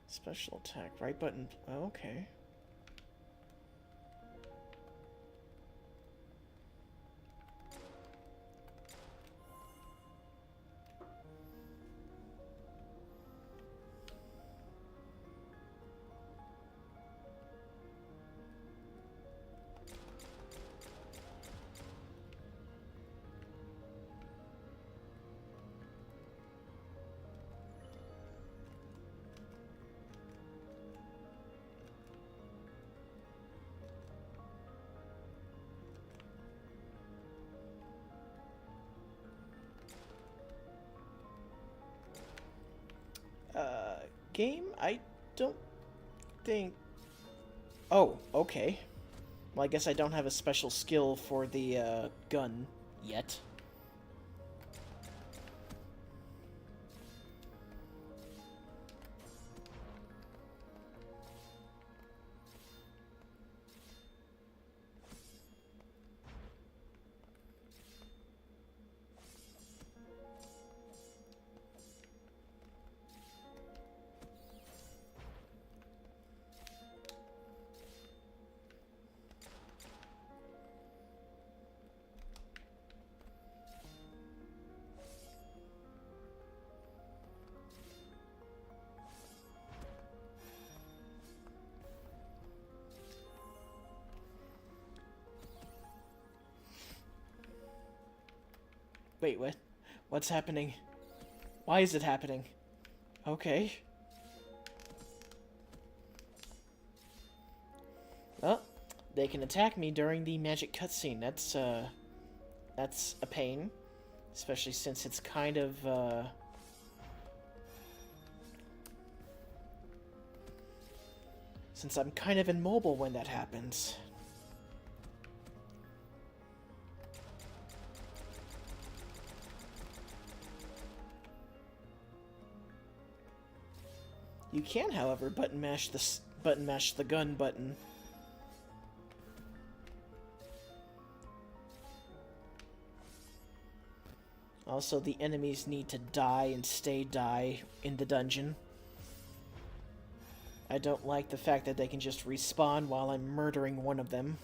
Special attack, right button. Oh, okay. Game? I don't think... Oh, okay. Well, I guess I don't have a special skill for the, gun yet. Wait, what? What's happening? Why is it happening? Okay. Well, they can attack me during the magic cutscene. That's a pain. Especially since it's kind of, since I'm kind of immobile when that happens. You can, however, button mash the gun button Also, the enemies need to die and stay die in the dungeon. I don't like the fact that they can just respawn while I'm murdering one of them.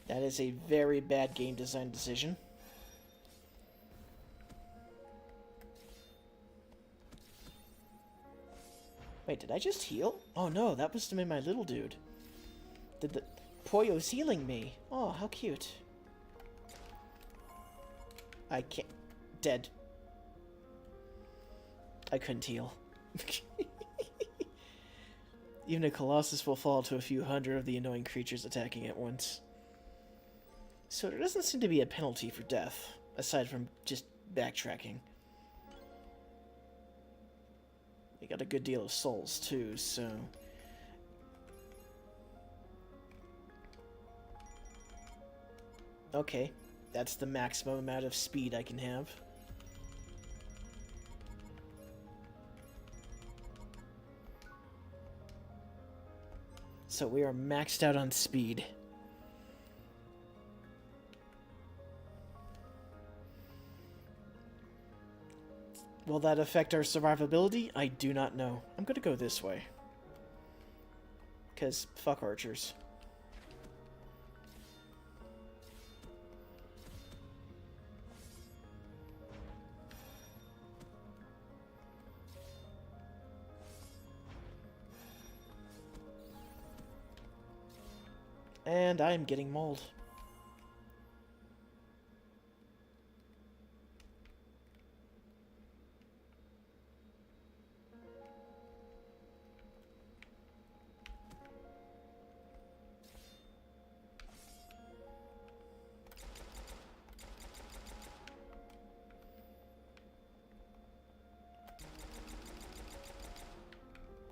That is a very bad game design decision. Wait, did I just heal? Oh no, that must have been my little dude. Did the Poyo's healing me? Oh, how cute. I can't... Dead. I couldn't heal. Even a Colossus will fall to a few hundred of the annoying creatures attacking at once. So there doesn't seem to be a penalty for death, aside from just backtracking. We got a good deal of souls, too, so... Okay, that's the maximum amount of speed I can have. So we are maxed out on speed. Will that affect our survivability? I do not know. I'm gonna go this way. Because fuck archers. And I'm getting mauled.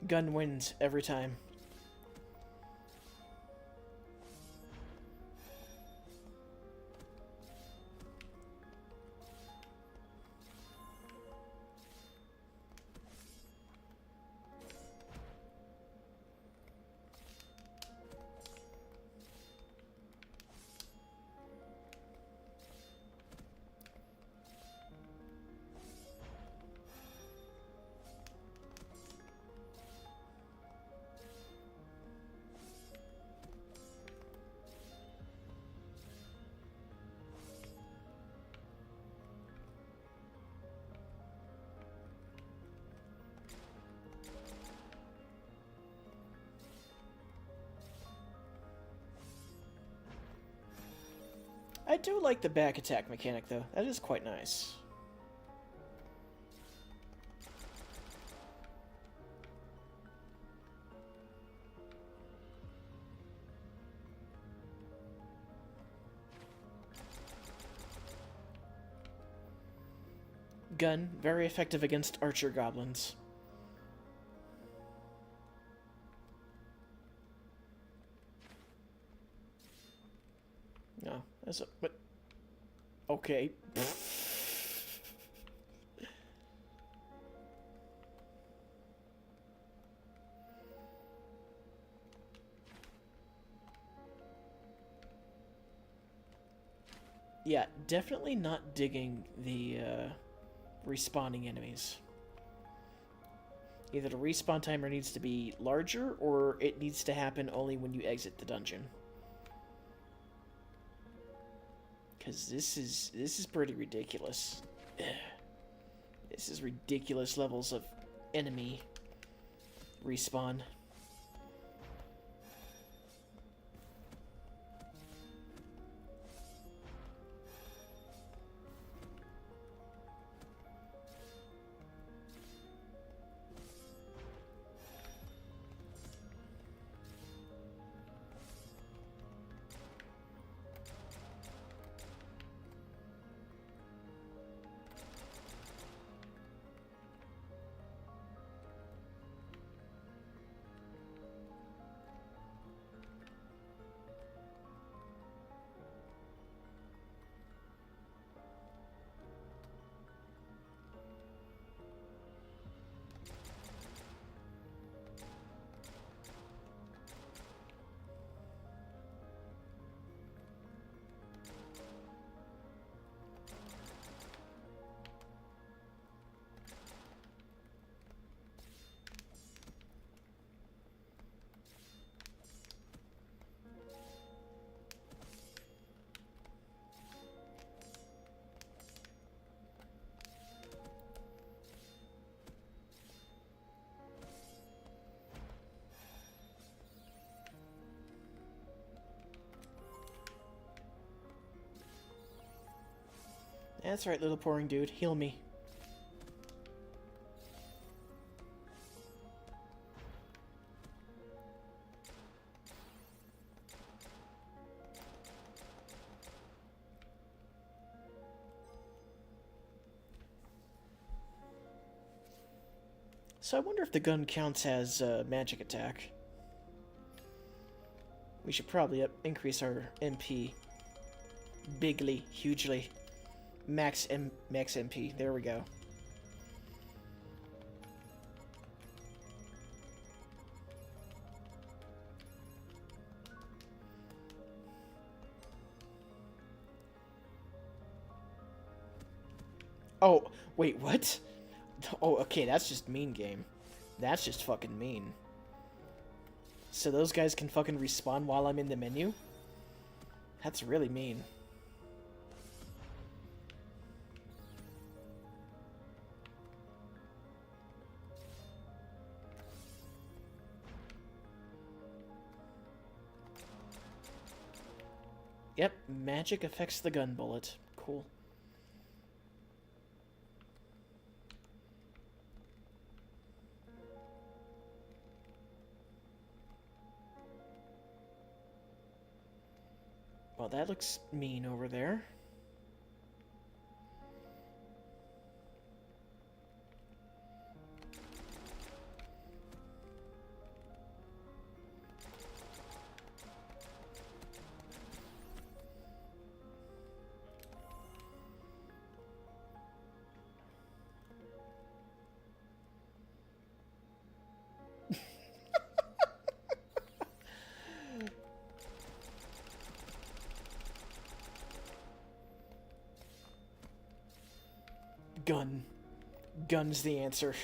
Gun wins every time. I do like the back attack mechanic, though. That is quite nice. Gun, very effective against archer goblins. No, that's a... but... Okay. Yeah, definitely not digging the, respawning enemies. Either the respawn timer needs to be larger, or it needs to happen only when you exit the dungeon. Because this is pretty ridiculous. This is ridiculous levels of enemy respawn. That's right, little pouring dude. Heal me. So I wonder if the gun counts as magic attack. We should probably increase our MP. Bigly, hugely. Max MP. There we go. Oh, wait, what? Oh, okay, that's just mean game. That's just fucking mean. So those guys can fucking respawn while I'm in the menu? That's really mean. Yep, magic affects the gun bullet. Cool. Well, that looks mean over there. Gun. Gun's the answer.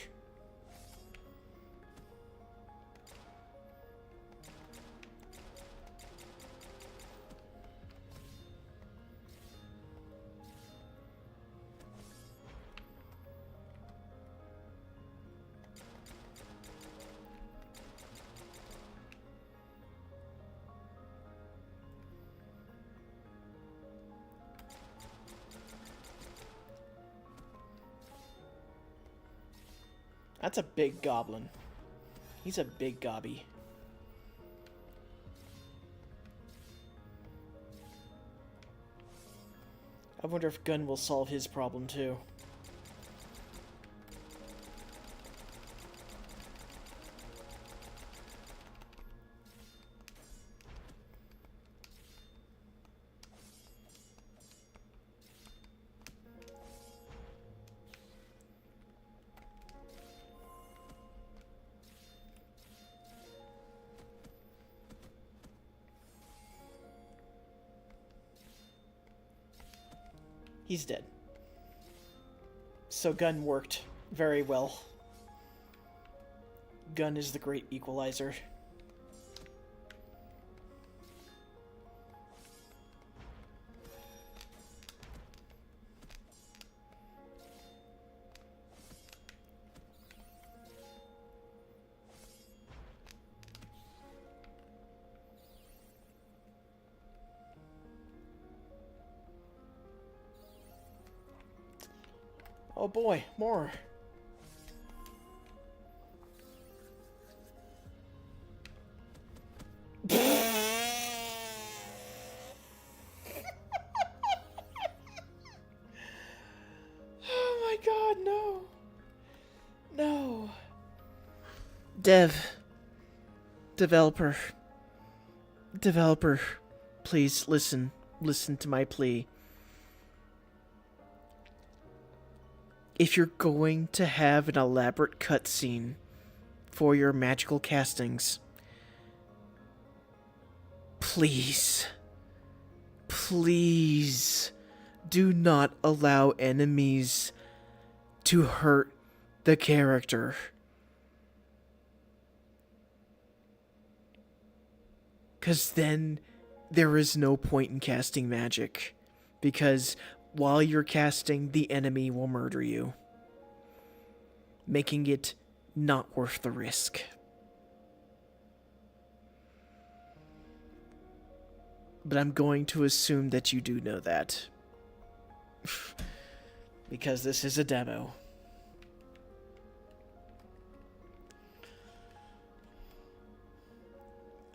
That's a big goblin. He's a big gobby. I wonder if gun will solve his problem too. He's dead. So gun worked very well. Gun is the great equalizer. Oh boy, more. Oh my god, no. No. Developer, please listen to my plea. If you're going to have an elaborate cutscene for your magical castings, please do not allow enemies to hurt the character. Because then there is no point in casting magic. Because while you're casting, the enemy will murder you, making it not worth the risk. But I'm going to assume that you do know that. because this is a demo.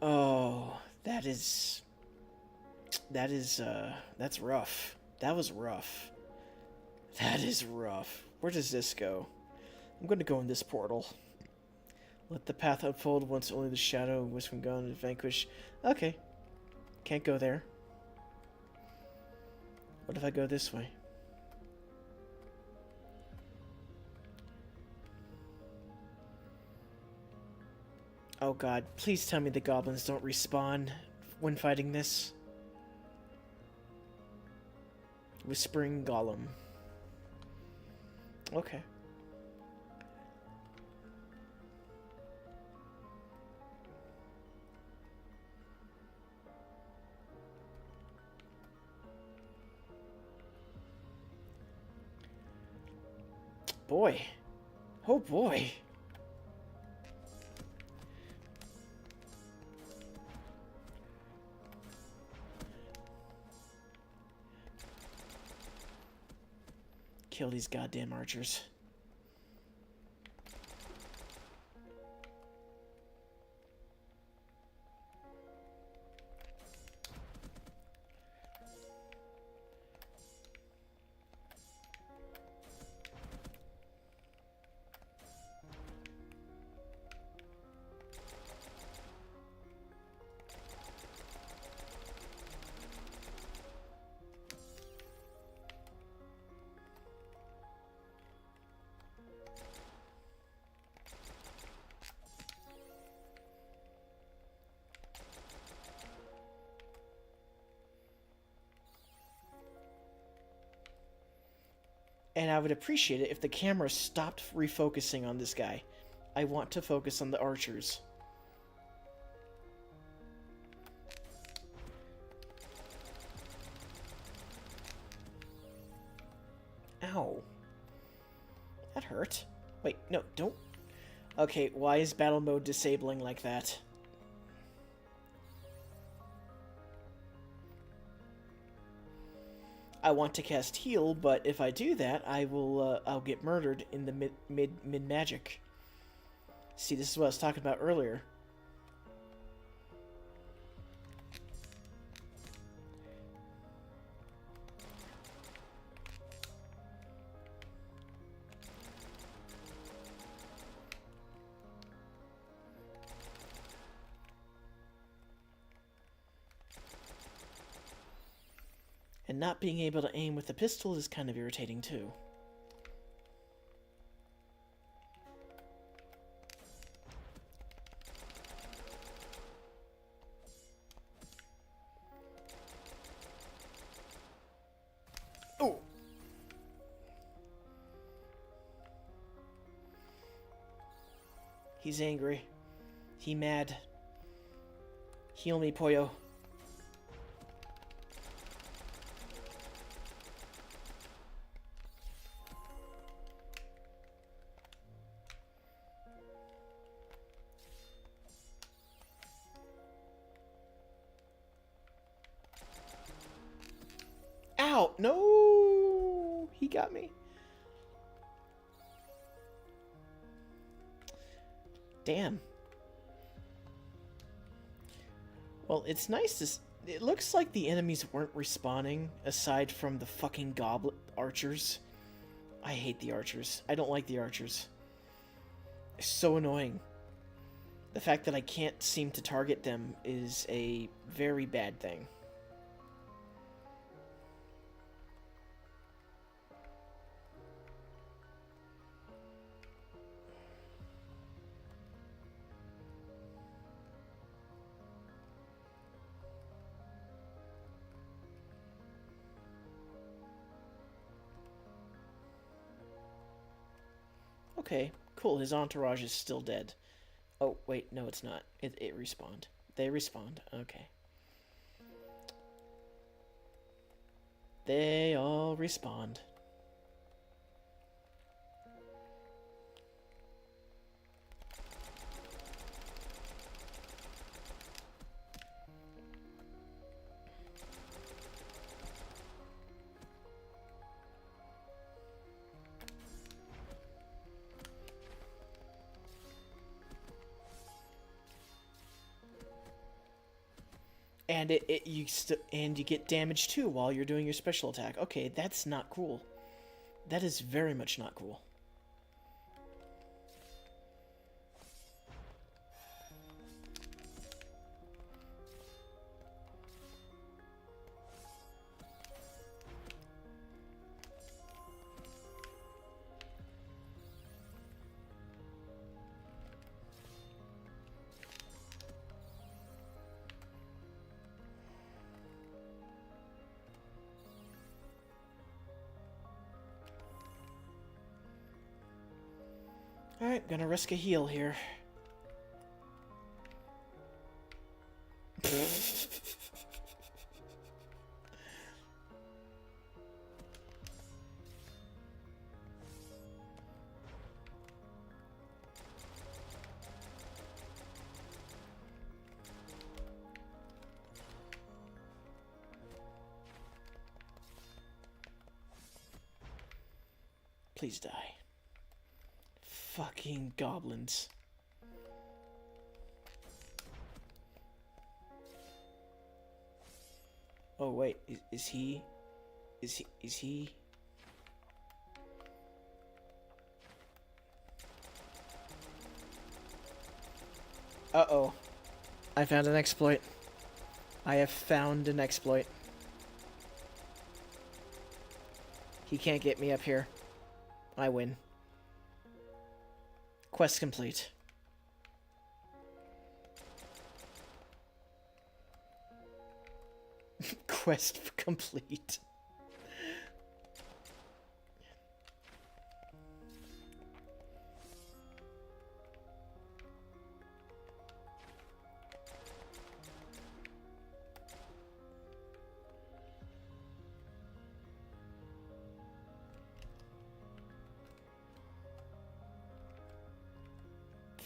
Oh, that's rough. That was rough. That is rough. Where does this go? I'm going to go in this portal. Let the path unfold once only the shadow was from gone and vanquish. Okay. Can't go there. What if I go this way? Oh god, please tell me the goblins don't respawn when fighting this. Whispering Golem. Okay. Boy. Oh boy. Kill these goddamn archers. And I would appreciate it if the camera stopped refocusing on this guy. I want to focus on the archers. Ow. That hurt. Wait, no, don't. Okay, why is battle mode disabling like that? I want to cast heal, but if I do that, I'll get murdered in the mid magic. See, this is what I was talking about earlier. And not being able to aim with the pistol is kind of irritating too. Oh! He's angry. He mad. Heal me, Pollo. Ow! No! He got me. Damn. Well, it's nice to... It looks like the enemies weren't respawning, aside from the fucking goblet archers. I hate the archers. I don't like the archers. It's so annoying. The fact that I can't seem to target them is a very bad thing. Okay, cool. His entourage is still dead. Oh, wait, no, it's not. It respawned. They respawned. Okay. They all respawned. And and you get damage too while you're doing your special attack. Okay, that's not cool. That is very much not cool. Alright, gonna risk a heal here. Please die. Fucking goblins. Oh wait, is he? Uh-oh. I found an exploit. I have found an exploit. He can't get me up here. I win. Quest complete. Quest complete.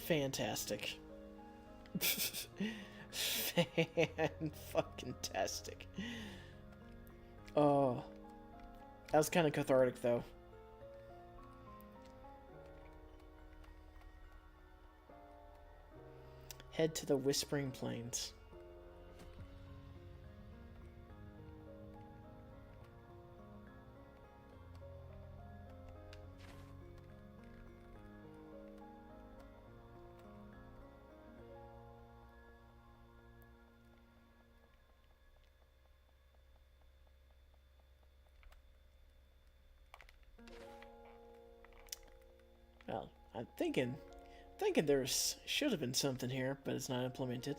Fantastic. Fan-fucking-tastic. Oh. That was kind of cathartic, though. Head to the Whispering Plains. Well, I'm thinking there's should have been something here, but it's not implemented.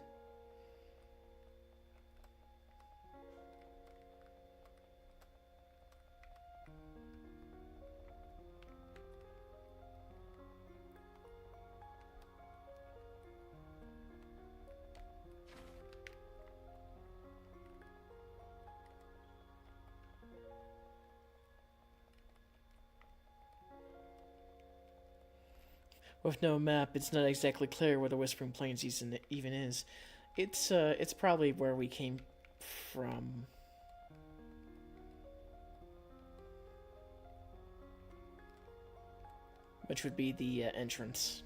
With no map, it's not exactly clear where the Whispering Plains even is. It's probably where we came from. Which would be the entrance.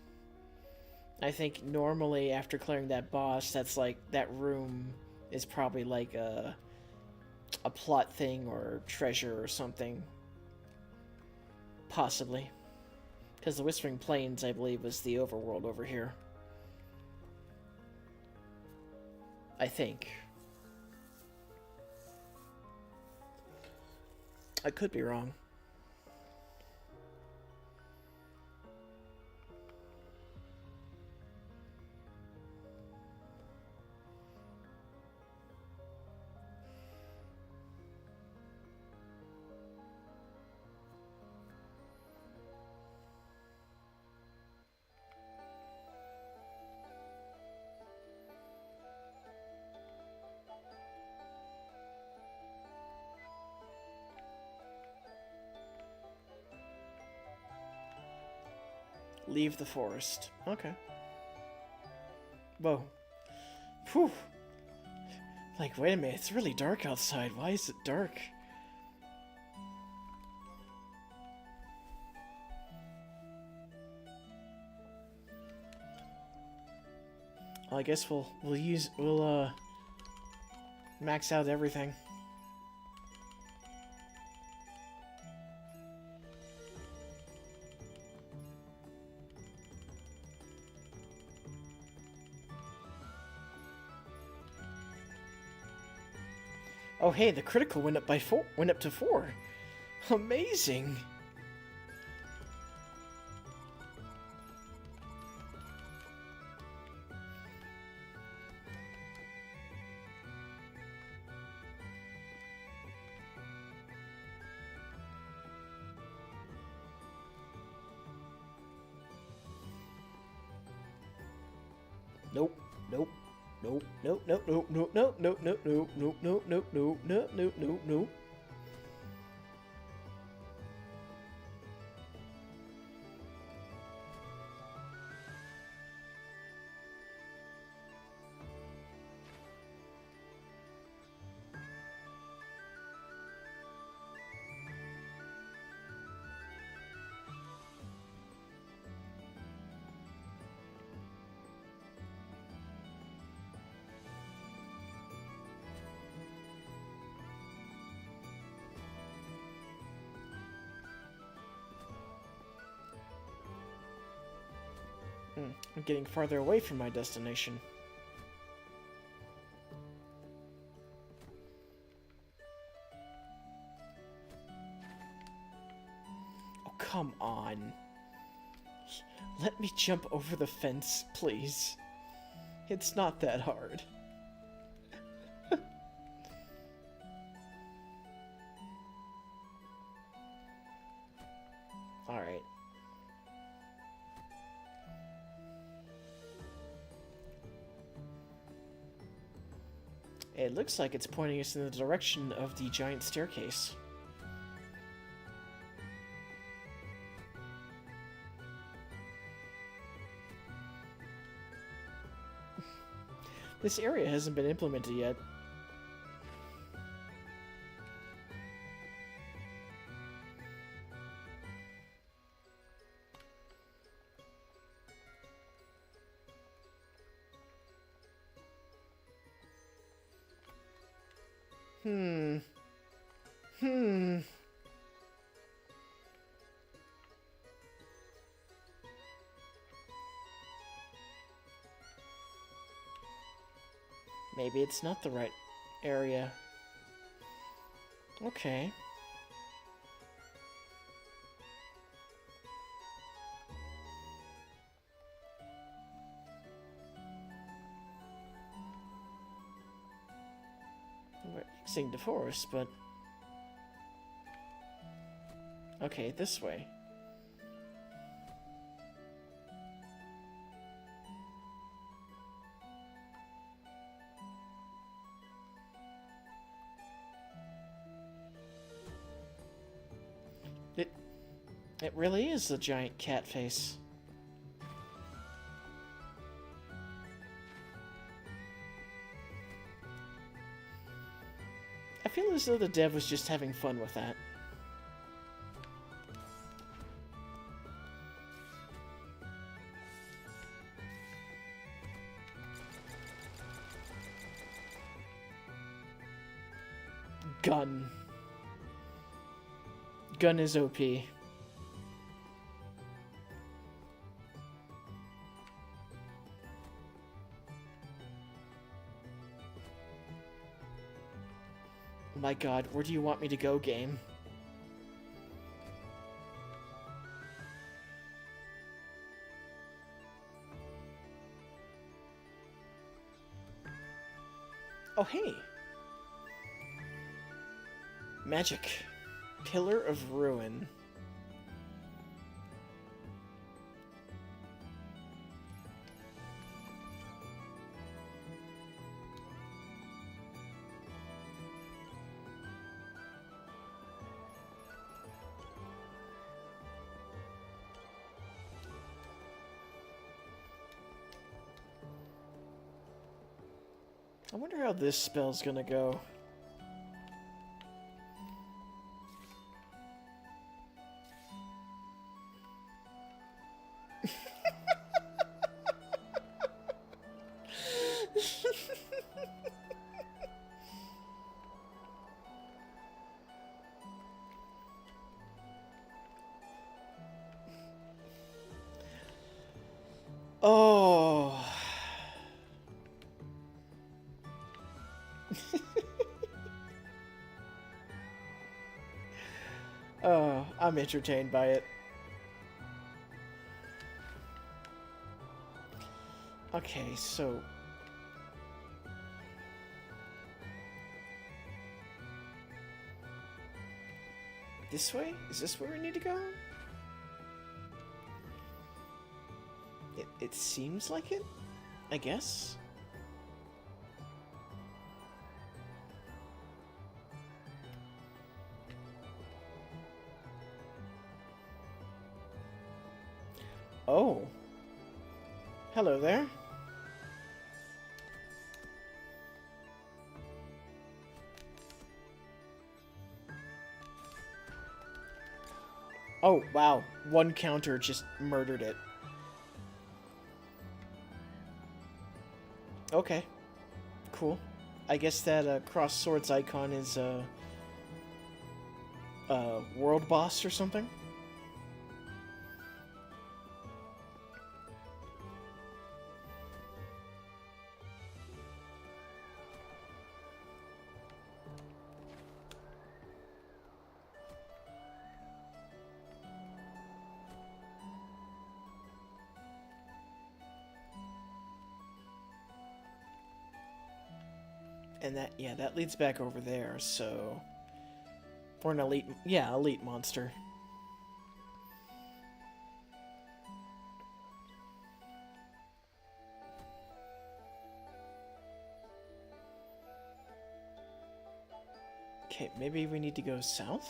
I think normally after clearing that boss, that's like, that room is probably like a plot thing or treasure or something. Possibly. Because the Whispering Plains, I believe, was the overworld over here. I think. I could be wrong. Leave the forest. Okay. Whoa. Whew. Like, wait a minute, it's really dark outside. Why is it dark? Well, I guess we'll Max out everything. Oh hey, the critical went up by 4. Went up to 4. Amazing. Nope. Nope. Nope. Nope. Nope. Nope. Nope. Nope. Nope. Nope. Nope. Nope. Nope. Nope. Nope. Nope. Nope. Nope. Nope. I'm getting farther away from my destination. Oh, come on. Let me jump over the fence, please. It's not that hard. Alright. It looks like it's pointing us in the direction of the giant staircase. This area hasn't been implemented yet. Maybe it's not the right area. Okay. We're exiting the forest, but... Okay, this way. It really is a giant cat face. I feel as though the dev was just having fun with that. Gun. Gun is OP. My god, where do you want me to go, game? Oh, hey! Magic. Pillar of Ruin. I wonder how this spell's gonna go. Oh, I'm entertained by it. Okay, so... This way? Is this where we need to go? It seems like it, I guess. Oh. Hello there. Oh, wow. One counter just murdered it. Okay. Cool. I guess that cross swords icon is world boss or something? And that, yeah, that leads back over there, so... Or an elite, yeah, elite monster. Okay, maybe we need to go south?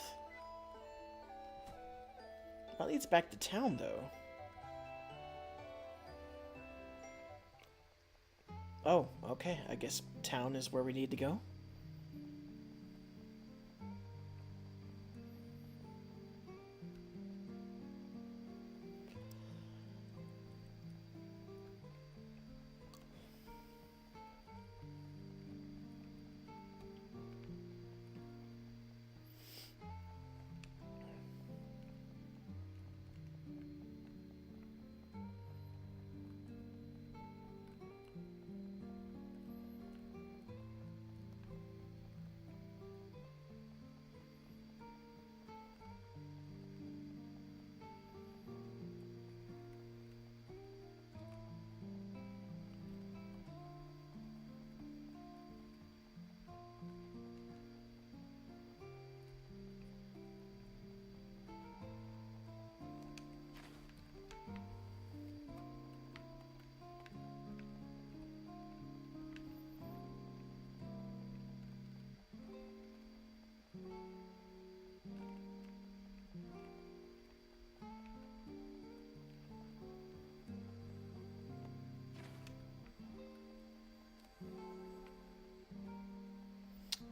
That leads back to town, though. Oh, okay, I guess town is where we need to go?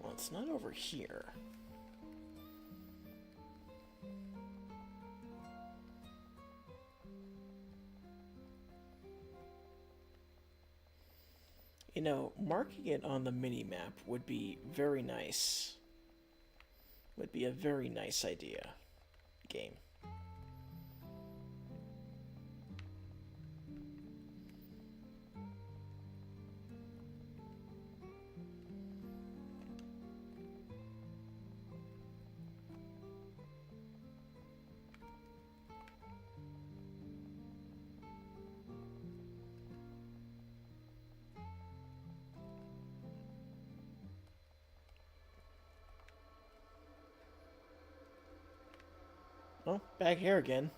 Well, it's not over here. You know, marking it on the mini-map would be very nice. Would be a very nice idea. Game. Oh, back here again.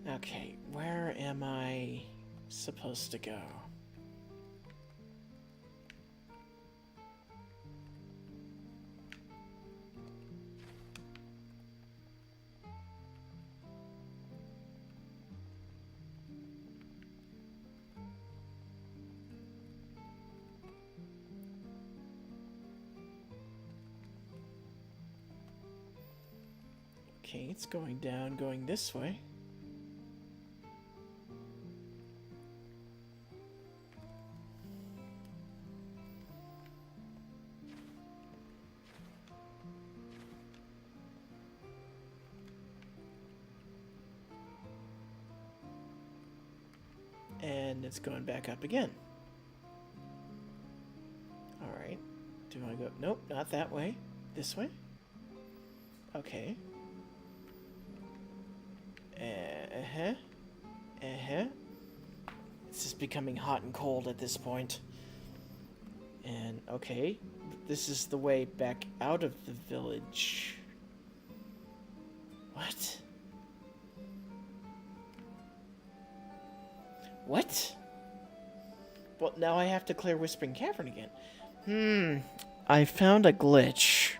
Okay, where am I supposed to go? Okay, it's going down, going this way. And it's going back up again. Alright. Do I go... Nope, not that way. This way? Okay. It's just becoming hot and cold at this point. And, okay. This is the way back out of the village. What? What? Well, now I have to clear Whispering Cavern again. I found a glitch.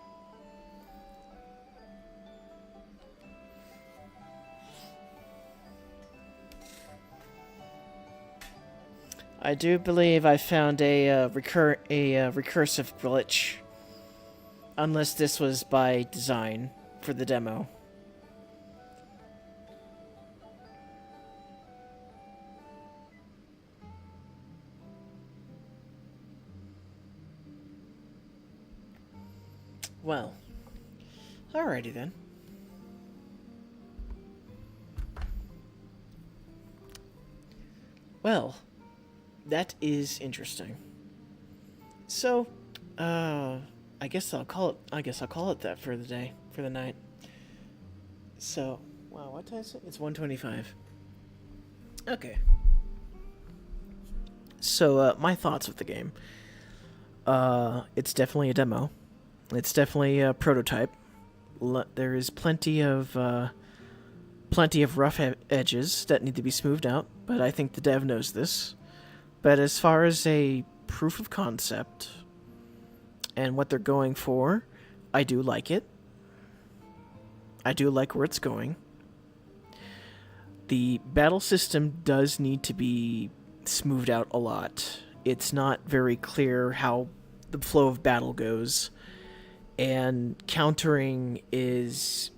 I do believe I found a recursive glitch. Unless this was by design for the demo. Well, alrighty then. Well, that is interesting. So, I guess I'll call it that for the day, for the night. So, wow, what time is it? It's 1:25. Okay. So, my thoughts with the game. It's definitely a demo. It's definitely a prototype. There is plenty of rough edges that need to be smoothed out, but I think the dev knows this. But as far as a proof of concept and what they're going for, I do like it. I do like where it's going. The battle system does need to be smoothed out a lot. It's not very clear how the flow of battle goes. And countering and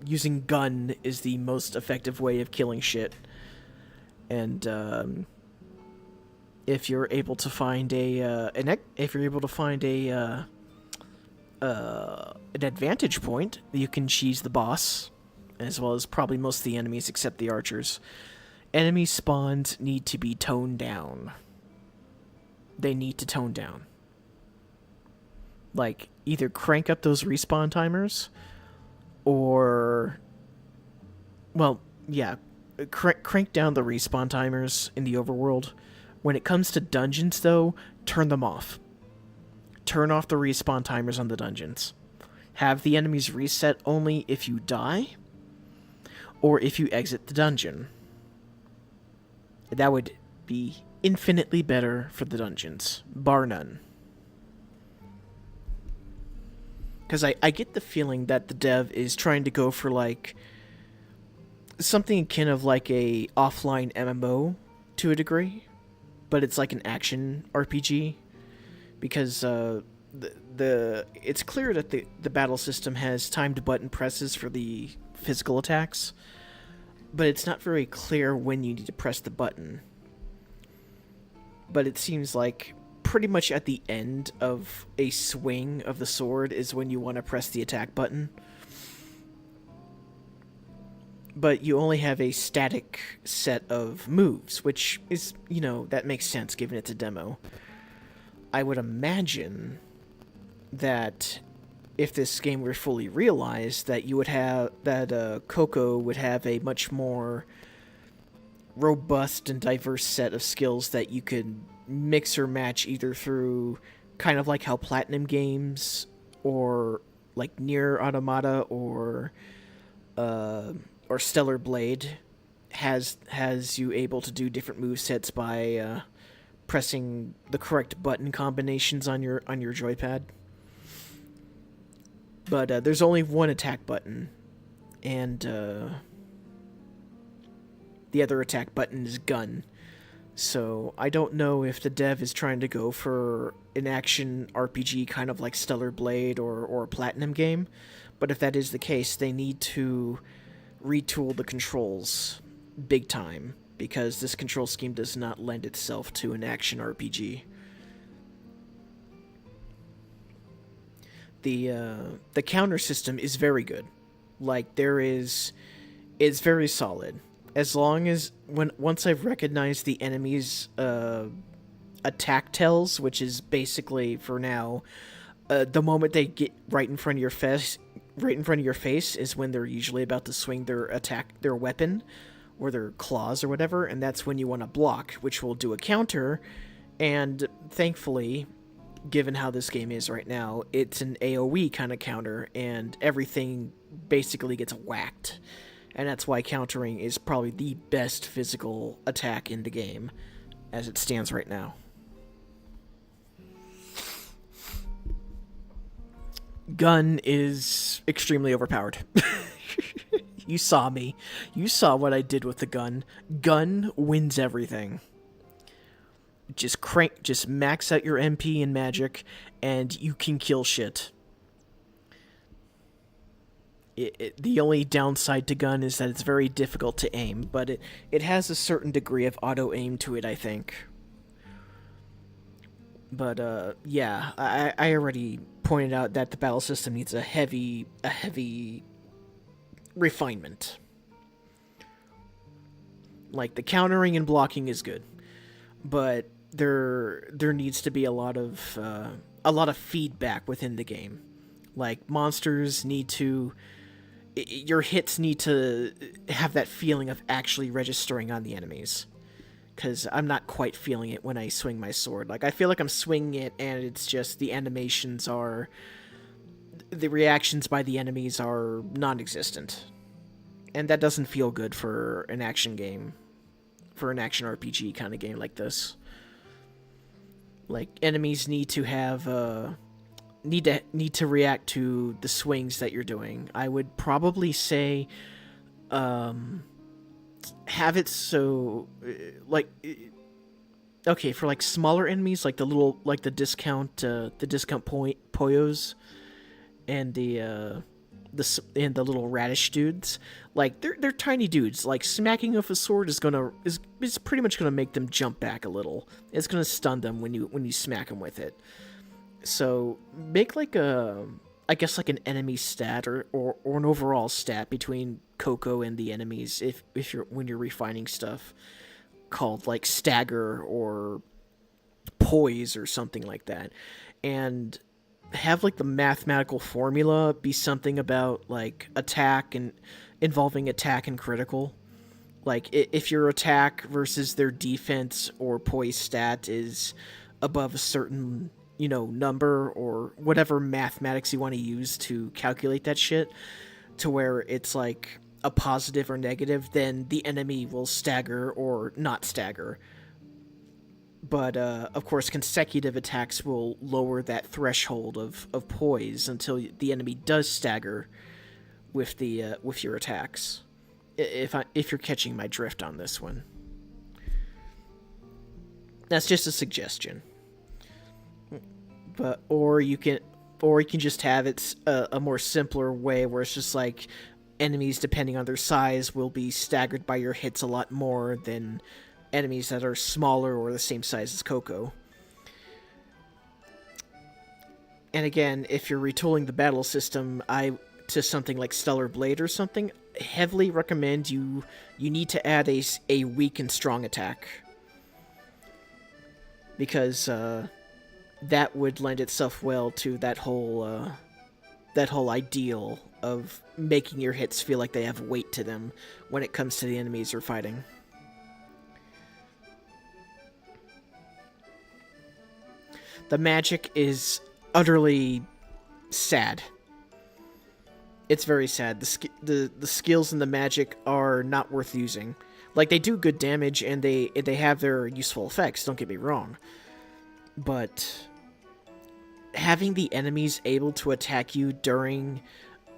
using gun is the most effective way of killing shit. And if you're able to find an advantage point, you can cheese the boss, as well as probably most of the enemies except the archers. Enemy spawns need to be toned down. They need to tone down. Like, either crank up those respawn timers, or... Well, yeah, crank down the respawn timers in the overworld. When it comes to dungeons, though, turn them off. Turn off the respawn timers on the dungeons. Have the enemies reset only if you die, or if you exit the dungeon. That would be infinitely better for the dungeons, bar none. Because I get the feeling that the dev is trying to go for, like, something akin of, like, a offline MMO to a degree. But it's like an action RPG. Because it's clear that the battle system has timed button presses for the physical attacks. But it's not very clear when you need to press the button. But it seems like pretty much at the end of a swing of the sword is when you want to press the attack button. But you only have a static set of moves, which is, that makes sense given it's a demo. I would imagine that if this game were fully realized, that Coco would have a much more robust and diverse set of skills that you could mix or match either through kind of like how Platinum games or like Nier Automata or Stellar Blade has you able to do different movesets by pressing the correct button combinations on your joypad. But there's only one attack button, and the other attack button is gun. So I don't know if the dev is trying to go for an action RPG kind of like Stellar Blade or a Platinum game, but if that is the case, they need to retool the controls big time, because this control scheme does not lend itself to an action RPG. The counter system is very good. Like, it's very solid. as long as once I've recognized the enemy's attack tells, which is basically for now the moment they get right in front of your face, is when they're usually about to swing their weapon or their claws or whatever, and that's when you want to block, which will do a counter. And thankfully, given how this game is right now, it's an AoE kind of counter, and everything basically gets whacked. And that's why countering is probably the best physical attack in the game, as it stands right now. Gun is extremely overpowered. You saw me. You saw what I did with the gun. Gun wins everything. Just max out your MP and magic, and you can kill shit. The only downside to gun is that it's very difficult to aim, but it has a certain degree of auto-aim to it, I think. But, yeah, I already pointed out that the battle system needs a heavy refinement. Like, the countering and blocking is good, but there needs to be a lot of feedback within the game. Like, monsters need to... Your hits need to have that feeling of actually registering on the enemies. Because I'm not quite feeling it when I swing my sword. Like, I feel like I'm swinging it, and it's just the animations are... The reactions by the enemies are non-existent. And that doesn't feel good for an action game. For an action RPG kind of game like this. Like, enemies need to have... Need to react to the swings that you're doing. I would probably say... have it so like okay, for like smaller enemies, like the discount poyos and the little radish dudes, like they're tiny dudes. Like, smacking with a sword is pretty much gonna make them jump back a little. It's gonna stun them when you smack them with it. So make like I guess like an enemy stat or an overall stat between Coco and the enemies when you're refining stuff, called like stagger or poise or something like that, and have like the mathematical formula be something about like attack and involving attack and critical. Like, if your attack versus their defense or poise stat is above a certain number, or whatever mathematics you want to use to calculate that shit, to where it's like a positive or negative, then the enemy will stagger or not stagger. But, of course, consecutive attacks will lower that threshold of poise until the enemy does stagger with your attacks. If you're catching my drift on this one. That's just a suggestion. But, or you can just have it a more simpler way where it's just like enemies, depending on their size, will be staggered by your hits a lot more than enemies that are smaller or the same size as Coco. And again, if you're retooling the battle system to something like Stellar Blade or something, heavily recommend you need to add a weak and strong attack. Because that would lend itself well to that whole ideal of making your hits feel like they have weight to them when it comes to the enemies you're fighting. The magic is utterly sad. It's very sad. The skills in the magic are not worth using. Like, they do good damage and they have their useful effects, don't get me wrong. But having the enemies able to attack you during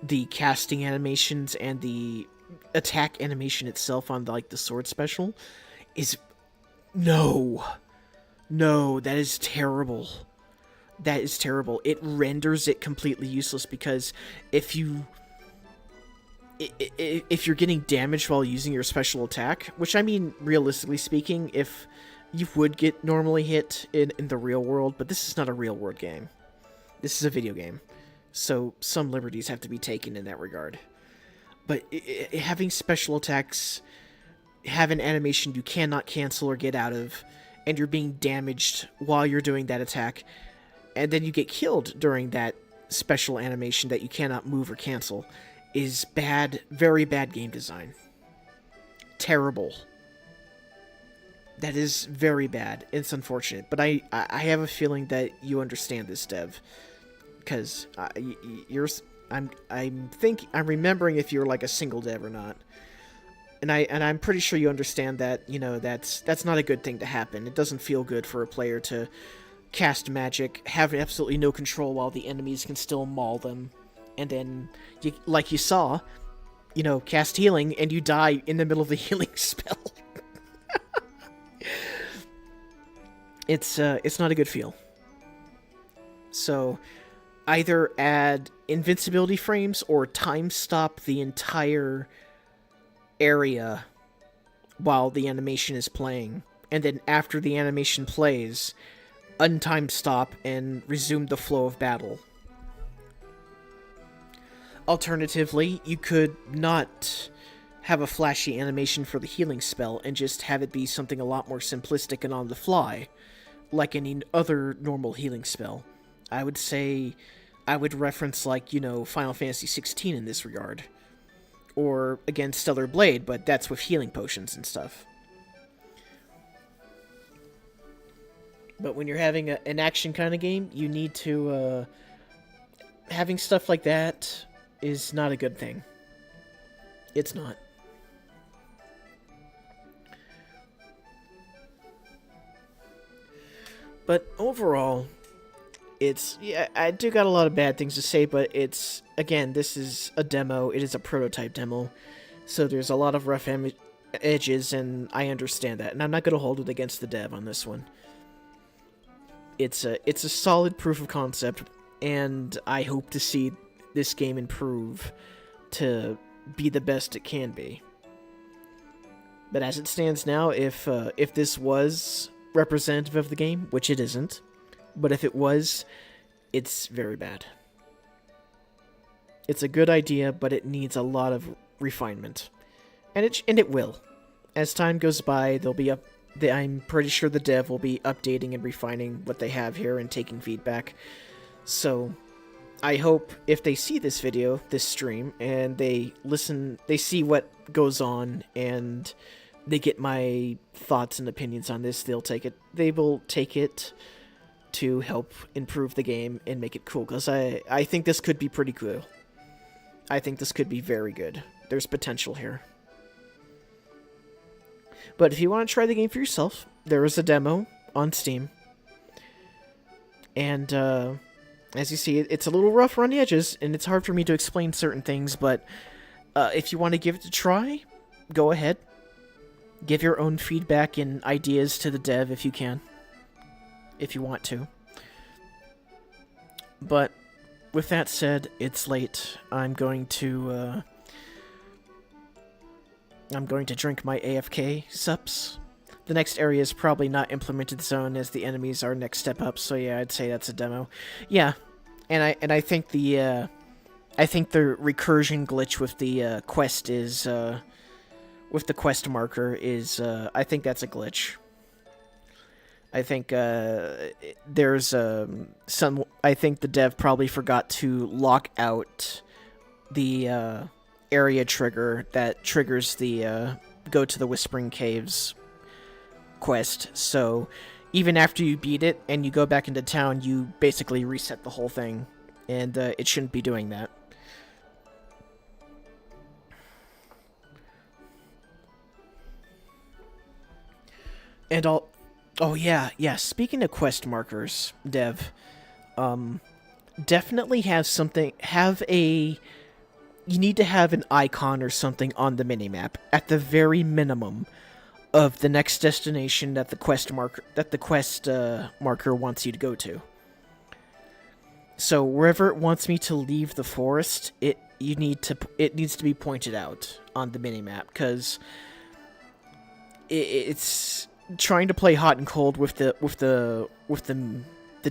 the casting animations and the attack animation itself on the sword special is... No, that is terrible. That is terrible. It renders it completely useless, because if you're getting damaged while using your special attack, which, I mean, realistically speaking, if you would get normally hit in the real world, but this is not a real world game. This is a video game. So some liberties have to be taken in that regard. But having special attacks have an animation you cannot cancel or get out of, and you're being damaged while you're doing that attack, and then you get killed during that special animation that you cannot move or cancel, is bad, very bad game design. Terrible. That is very bad. It's unfortunate, but I have a feeling that you understand this, Dev, because I'm remembering if you're like a single dev or not. And I'm pretty sure you understand that, you know, that's not a good thing to happen. It doesn't feel good for a player to cast magic, have absolutely no control while the enemies can still maul them, and then, like you saw, you know, cast healing, and you die in the middle of the healing spell. It's not a good feel. So, either add invincibility frames or time stop the entire area while the animation is playing, and then after the animation plays, untime stop and resume the flow of battle. Alternatively, you could not have a flashy animation for the healing spell and just have it be something a lot more simplistic and on the fly, like any other normal healing spell. I would say I would reference, like, you know, Final Fantasy 16 in this regard. Or, again, Stellar Blade, but that's with healing potions and stuff. But when you're having an action kind of game, you need to, having stuff like that is not a good thing. It's not. But overall, yeah, I do got a lot of bad things to say, but it's, again, this is a demo, it is a prototype demo, so there's a lot of rough edges, and I understand that, and I'm not going to hold it against the dev on this one. It's a solid proof of concept, and I hope to see this game improve to be the best it can be. But as it stands now, if this was representative of the game, which it isn't, but if it was, it's very bad. It's a good idea, but it needs a lot of refinement, and it will. As time goes by, I'm pretty sure the dev will be updating and refining what they have here and taking feedback. So I hope if they see this video, this stream, and they see what goes on, and they get my thoughts and opinions on this, they will take it to help improve the game and make it cool, because I think this could be pretty cool. I think this could be very good. There's potential here. But if you want to try the game for yourself, there is a demo on Steam. And as you see, it's a little rough around the edges, and it's hard for me to explain certain things, but if you want to give it a try, go ahead. Give your own feedback and ideas to the dev if you can. If you want to. But with that said, it's late. I'm going to drink my AFK sups. The next area is probably not implemented zone, as the enemies are next step up, so yeah, I'd say that's a demo. Yeah, and I think the recursion glitch with the quest is with the quest marker is I think that's a glitch. I think there's I think the dev probably forgot to lock out the area trigger that triggers the go to the Whispering Caves quest. So even after you beat it and you go back into town, you basically reset the whole thing, and it shouldn't be doing that. And oh yeah, speaking of quest markers, Dev, definitely you need to have an icon or something on the minimap, at the very minimum, of the next destination that the quest marker wants you to go to. So wherever it wants me to leave the forest, it needs to be pointed out on the minimap, because it's trying to play hot and cold with the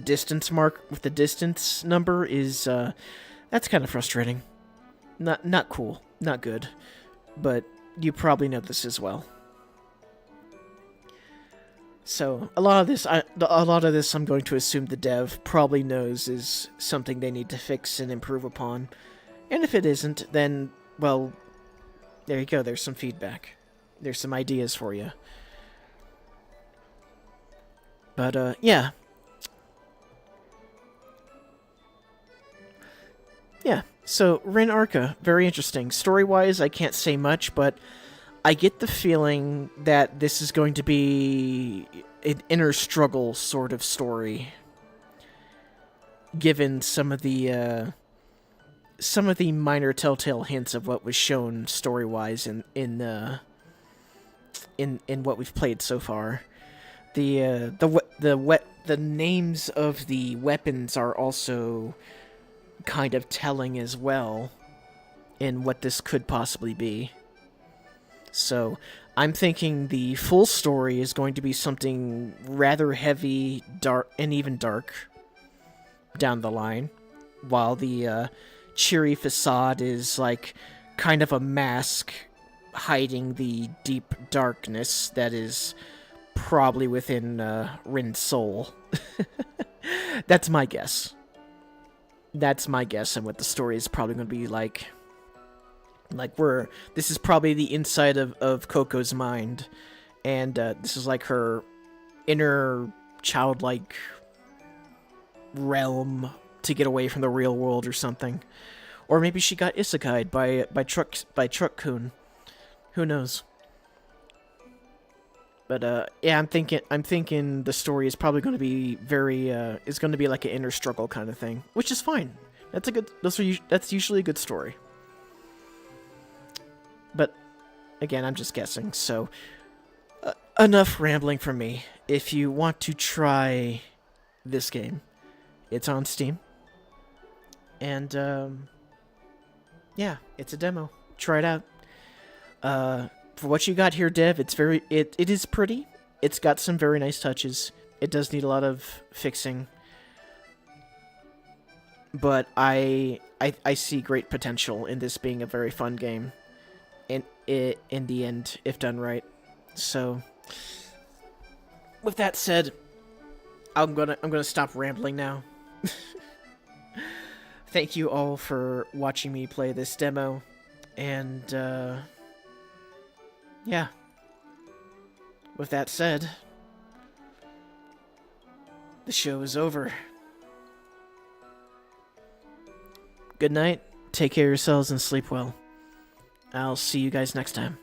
distance number is that's kind of frustrating. Not cool, not good, but you probably know this as well. So a lot of this, I'm going to assume the dev probably knows is something they need to fix and improve upon. And if it isn't, then, well, there you go. There's some feedback. There's some ideas for you. But, yeah. Yeah, so Ryne-Arca, very interesting. Story-wise, I can't say much, but I get the feeling that this is going to be an inner struggle sort of story, given some of the minor telltale hints of what was shown story-wise in what we've played so far. The names of the weapons are also kind of telling as well in what this could possibly be. So I'm thinking the full story is going to be something rather heavy, dark, and even dark down the line, while the cheery facade is like kind of a mask hiding the deep darkness that is probably within Rin's soul. That's my guess. That's my guess on what the story is probably going to be like. This is probably the inside of Coco's mind, and this is like her inner childlike realm to get away from the real world or something. Or maybe she got isekai'd by Truck-kun. Who knows? But yeah, I'm thinking the story is probably going to be is going to be like an inner struggle kind of thing, which is fine. That's usually a good story. But again, I'm just guessing. So enough rambling from me. If you want to try this game, it's on Steam, and yeah, it's a demo. Try it out. For what you got here, Dev, it is pretty. It's got some very nice touches. It does need a lot of fixing, but I see great potential in this being a very fun game. In the end, if done right. So, with that said, I'm gonna stop rambling now. Thank you all for watching me play this demo, and yeah. With that said, the show is over. Good night, take care of yourselves, and sleep well. I'll see you guys next time.